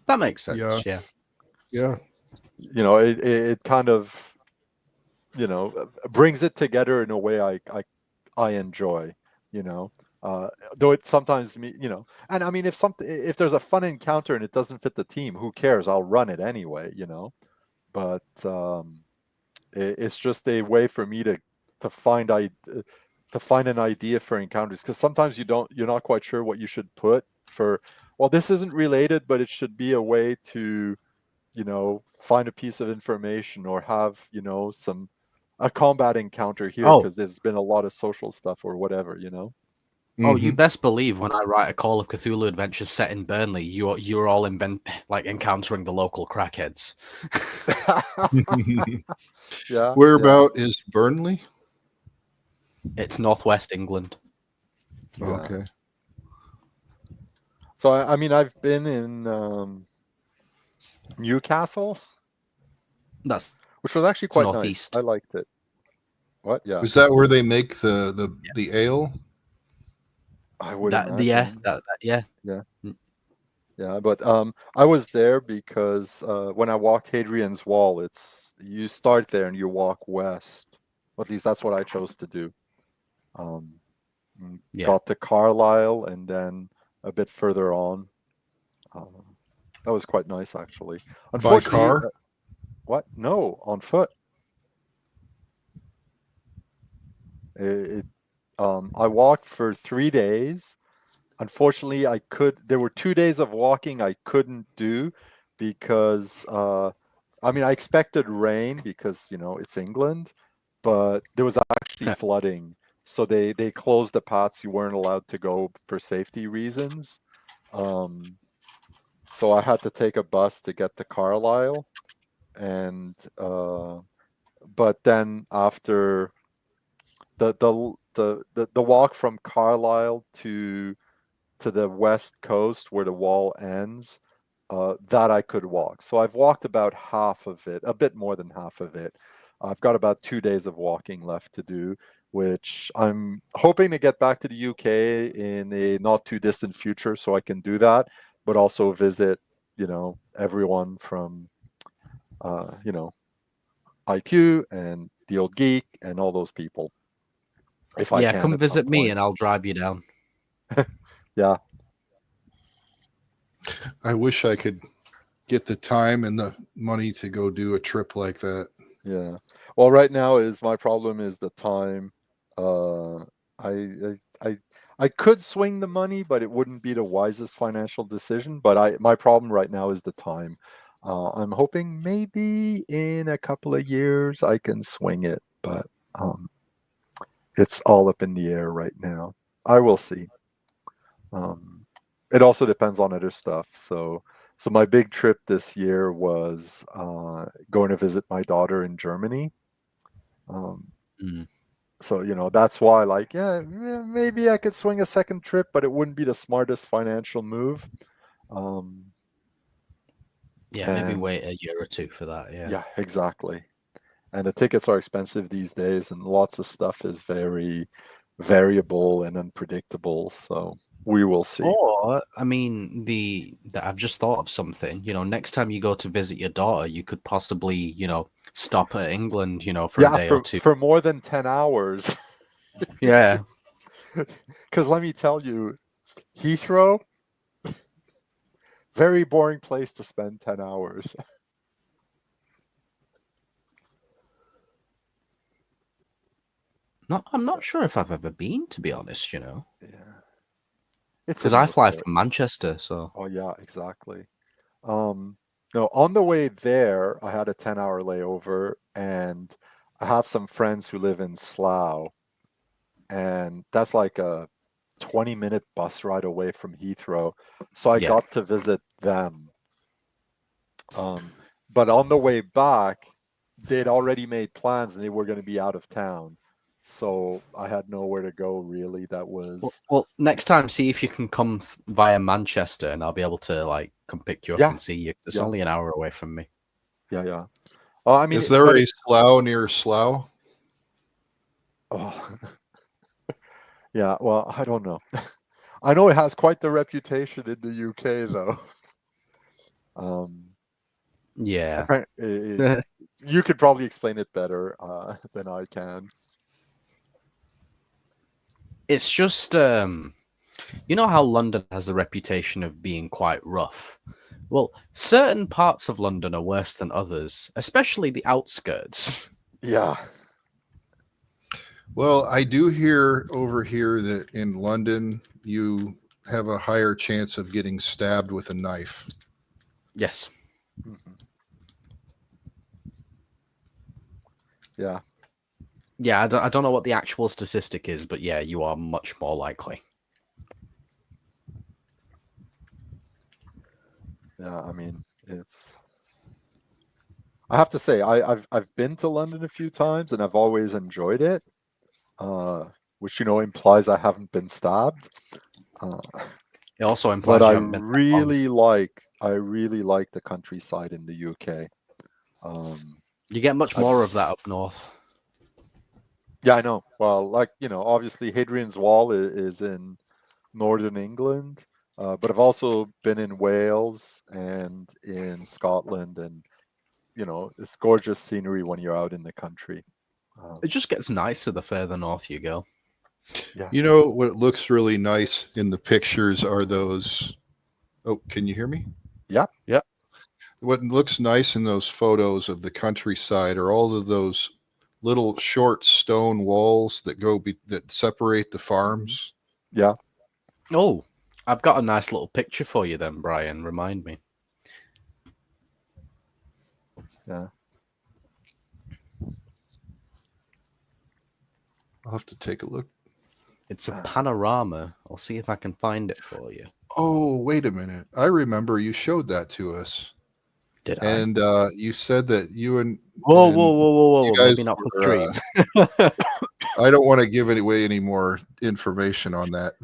That makes sense. Yeah. It kind of, brings it together in a way I enjoy, though it sometimes and I mean, if there's a fun encounter and it doesn't fit the team, who cares? I'll run it anyway, but it's just a way for me to find an idea for encounters, because sometimes you're not quite sure what you should put for, well, this isn't related, but it should be a way to find a piece of information or have some a combat encounter here Oh. because there's been a lot of social stuff or whatever, you know. Oh, you Mhm. best believe when I write a Call of Cthulhu adventure set in Burnley, you're all like encountering the local crackheads. Yeah. Whereabout is Burnley? It's northwest England. Yeah. Okay. So I mean, I've been in Newcastle, That's which was actually quite nice. northeast. I liked it. What? Yeah. Is that where they make the ale? I would Yeah, imagine. yeah. Yeah, but I was there because when I walked Hadrian's Wall, you start there and you walk west. At least that's what I chose to do. Yeah. Got to Carlisle and then a bit further on. That was quite nice, actually. By Unfortunately, car? what? No, on foot. I walked for 3 days. Unfortunately, there were 2 days of walking I couldn't do because, I mean, I expected rain because, you know, it's England, but there was actually flooding. So they closed the paths. You weren't allowed to go for safety reasons. So I had to take a bus to get to Carlisle. And, but then after the walk from Carlisle to the west coast where the wall ends, that I could walk. So I've walked about half of it, a bit more than half of it. I've got about 2 days of walking left to do, which I'm hoping to get back to the UK in a not too distant future so I can do that, but also visit, you know, everyone from, you know, IQ and the Old Geek and all those people. If I Yeah, can come at visit some me point. and I'll drive you down. Yeah. I wish I could get the time and the money to go do a trip like that. Yeah. Well, right now my problem is the time. I could swing the money, but it wouldn't be the wisest financial decision. But my problem right now is the time. I'm hoping maybe in a couple of years I can swing it, but it's all up in the air right now. I will see. It also depends on other stuff. So my big trip this year was going to visit my daughter in Germany. Um, Mm. so you know that's why, like, maybe I could swing a second trip, but it wouldn't be the smartest financial move. Um, Yeah, maybe and wait a year or two for that. yeah, exactly. And the tickets are expensive these days, and lots of stuff is very variable and unpredictable. So we will see. Or, I mean, I've just thought of something. You know, next time you go to visit your daughter, you could possibly, you know, stop at England, you know, for a Yeah, day or two. for more than 10 hours. Yeah. Because let me tell you, Heathrow, very boring place to spend 10 hours. I'm not sure if I've ever been, to be honest, you know. Yeah. It's Because in I the fly air. from Manchester, so. Oh, yeah, exactly. No, on the way there, I had a 10-hour layover, and I have some friends who live in Slough, and that's like a 20-minute bus ride away from Heathrow. So I Yeah. got to visit them. But on the way back, they'd already made plans and they were going to be out of town. So I had nowhere to go, really. That was. Well, next time, see if you can come via Manchester, and I'll be able to like come pick you up Yeah, and see you. It's yeah. only an hour away from me. Yeah. I mean, Is there a slough near Slough? Oh, yeah. Well, I don't know. I know it has quite the reputation in the UK, though. Yeah. You could probably explain it better than I can. It's just, you know how London has the reputation of being quite rough? Well, certain parts of London are worse than others, especially the outskirts. Yeah. Well, I do hear over here that in London you have a higher chance of getting stabbed with a knife. Yes. Mm-hmm. Yeah. Yeah, I don't know what the actual statistic is, but yeah, you are much more likely. Yeah, I mean, I have to say, I've been to London a few times and I've always enjoyed it, which implies I haven't been stabbed. It also But implies I you haven't been that long. I really like the countryside in the UK. You get much more of that up north. Yeah, I know. Well, obviously Hadrian's Wall is in northern England, but I've also been in Wales and in Scotland, and it's gorgeous scenery when you're out in the country. It just gets nicer the further north you go. Yeah. You know what looks really nice in the pictures are those. Oh, can you hear me? Yeah. Yeah. What looks nice in those photos of the countryside are all of those little short stone walls that separate the farms. Yeah. Oh, I've got a nice little picture for you then, Brian. Remind me. Yeah. I'll have to take a look. It's a panorama. I'll see if I can find it for you. Oh, wait a minute. I remember you showed that to us. Did I? And you said that you and Whoa, and whoa, whoa, whoa, whoa! you guys Maybe not for were, stream. I don't want to give away any more information on that.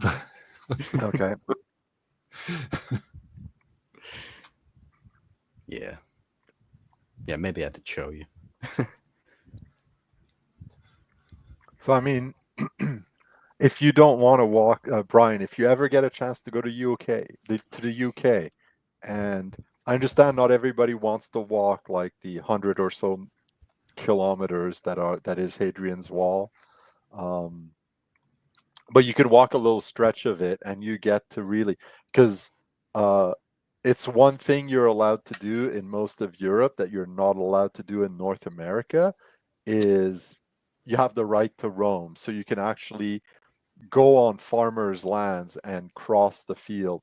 Okay. Yeah. Yeah, maybe I did show you. So I mean, if you don't want to walk, Brian, if you ever get a chance to go to the UK, and I understand not everybody wants to walk like the 100 or so kilometers that is Hadrian's Wall, but you could walk a little stretch of it, and you get to really, because it's one thing you're allowed to do in most of Europe that you're not allowed to do in North America, is you have the right to roam, so you can actually go on farmers' lands and cross the field,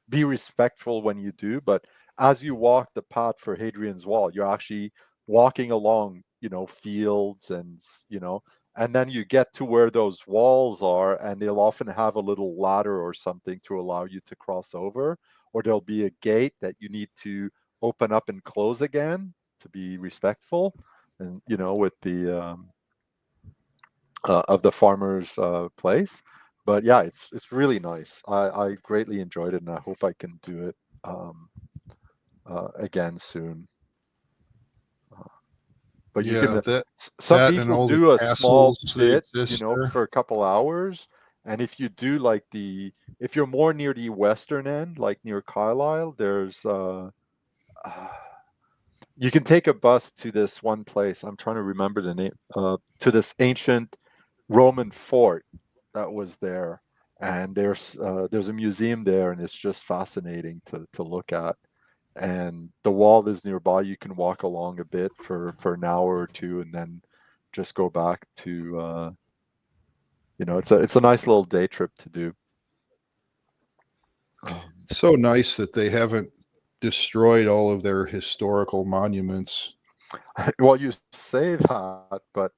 Be respectful when you do, but as you walk the path for Hadrian's Wall, you're actually walking along, fields and then you get to where those walls are, and they'll often have a little ladder or something to allow you to cross over, or there'll be a gate that you need to open up and close again to be respectful, and with the of the farmer's place. But yeah, it's really nice. I greatly enjoyed it, and I hope I can do it again soon. But you Yeah, can. that Some and people all the do a small castles that bit, exist there. for a couple hours. And if you do if you're more near the western end, like near Carlisle, there's you can take a bus to this one place. I'm trying to remember the name. To this ancient Roman fort that was there, and there's a museum there, and it's just fascinating to look at. And the wall is nearby. You can walk along a bit for an hour or two, and then just go back to. It's a nice little day trip to do. It's so nice that they haven't destroyed all of their historical monuments. Well, you say that, but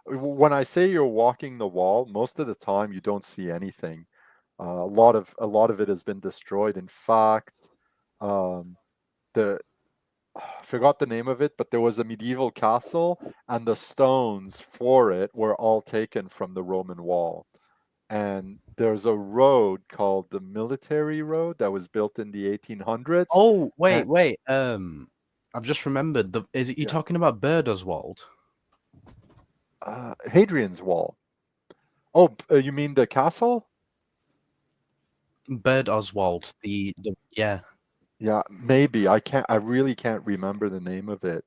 when I say you're walking the wall, most of the time you don't see anything. A lot of it has been destroyed. In fact, the I forgot the name of it, but there was a medieval castle, and the stones for it were all taken from the Roman wall. And there's a road called the Military Road that was built in the 1800s. Oh, And, wait. I've just remembered. Is it you yeah, talking about Bird Oswald? Hadrian's Wall. Oh, you mean the castle? Bird Oswald. Yeah. Yeah, maybe. I really can't remember the name of it.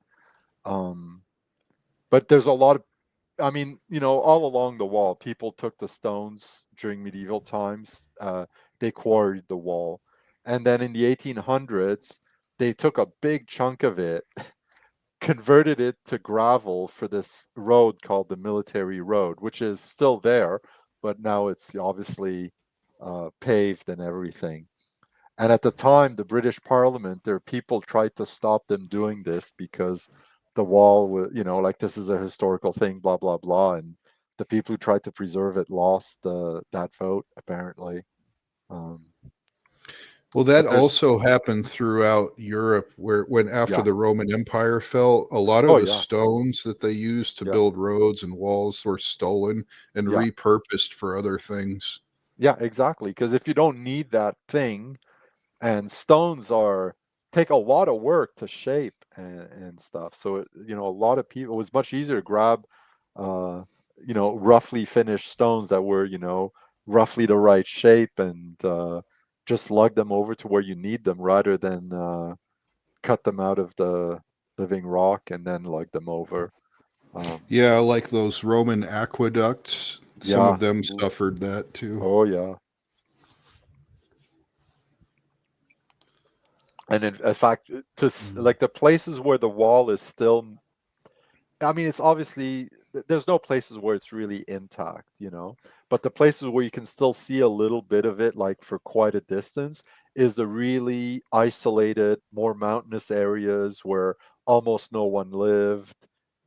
But there's a lot of, I mean, all along the wall, people took the stones during medieval times. They quarried the wall. And then in the 1800s, they took a big chunk of it, converted it to gravel for this road called the Military Road, which is still there, but now it's obviously paved and everything. And at the time, the British Parliament, their people tried to stop them doing this because the wall was, like this is a historical thing, blah blah blah, and the people who tried to preserve it lost that vote apparently. Well, that But there's also happened throughout Europe, where when after yeah, the Roman Empire fell, a lot of oh the yeah, stones that they used to yeah, build roads and walls were stolen and yeah, repurposed for other things. yeah, exactly. Because if you don't need that thing, and stones take a lot of work to shape and stuff. So a lot of people, it was much easier to grab, uh, roughly finished stones that were roughly the right shape and just lug them over to where you need them rather than cut them out of the living rock and then lug them over. Yeah, like those Roman aqueducts, some Yeah. of them Ooh. suffered that too. Oh yeah. And in fact, like the places where the wall is still, I mean, it's obviously there's no places where it's really intact, but the places where you can still see a little bit of it, like for quite a distance, is the really isolated, more mountainous areas where almost no one lived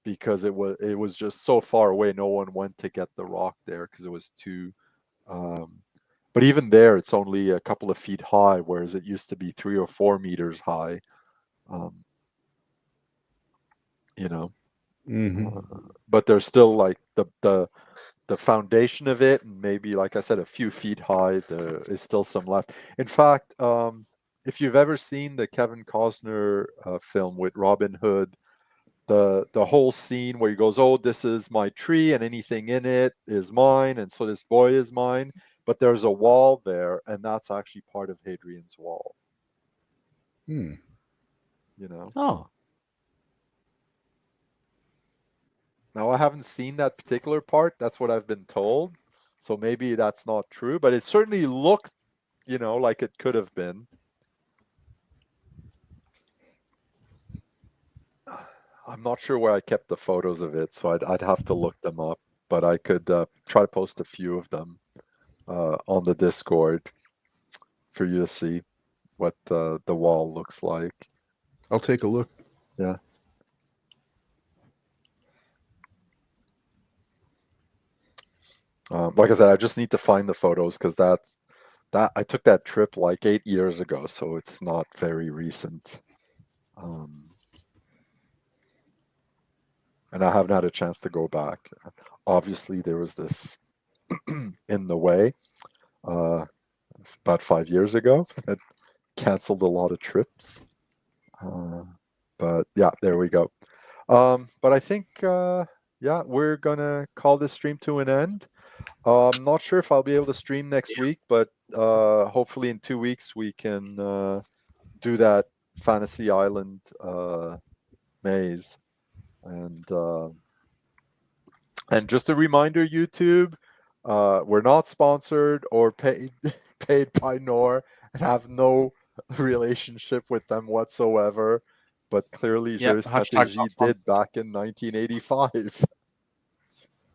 because it was just so far away. No one went to get the rock there because it was too. Um, but even there, it's only a couple of feet high, whereas it used to be 3 or 4 meters high. Um, you know. Hmm. But there's still like the foundation of it, and maybe like I said, a few feet high. There is still some left. In fact, if you've ever seen the Kevin Costner film with Robin Hood, the whole scene where he goes, "Oh, this is my tree, and anything in it is mine, and so this boy is mine." But there's a wall there, and that's actually part of Hadrian's Wall. Hmm. You know. Oh, Now, I haven't seen that particular part. That's what I've been told. So maybe that's not true, but it certainly looked, like it could have been. I'm not sure where I kept the photos of it, so I'd have to look them up. But I could try to post a few of them on the Discord for you to see what the wall looks like. I'll take a look. Yeah. Like I said, I just need to find the photos because that I took that trip like 8 years ago, so it's not very recent. And I haven't had a chance to go back. Obviously, there was this in the way about 5 years ago that canceled a lot of trips. But yeah, there we go. But I think, yeah, we're going to call this stream to an end. I'm not sure if I'll be able to stream next week, but hopefully in 2 weeks we can do that Fantasy Island maze. And just a reminder, YouTube, we're not sponsored or paid paid by Knorr and have no relationship with them whatsoever. But clearly, yep. Jeux Hashtag Stratégie not sponsored. did back in 1985.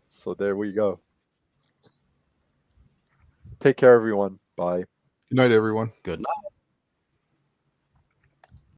So there we go. Take care, everyone. Bye. Good night, everyone. Good night.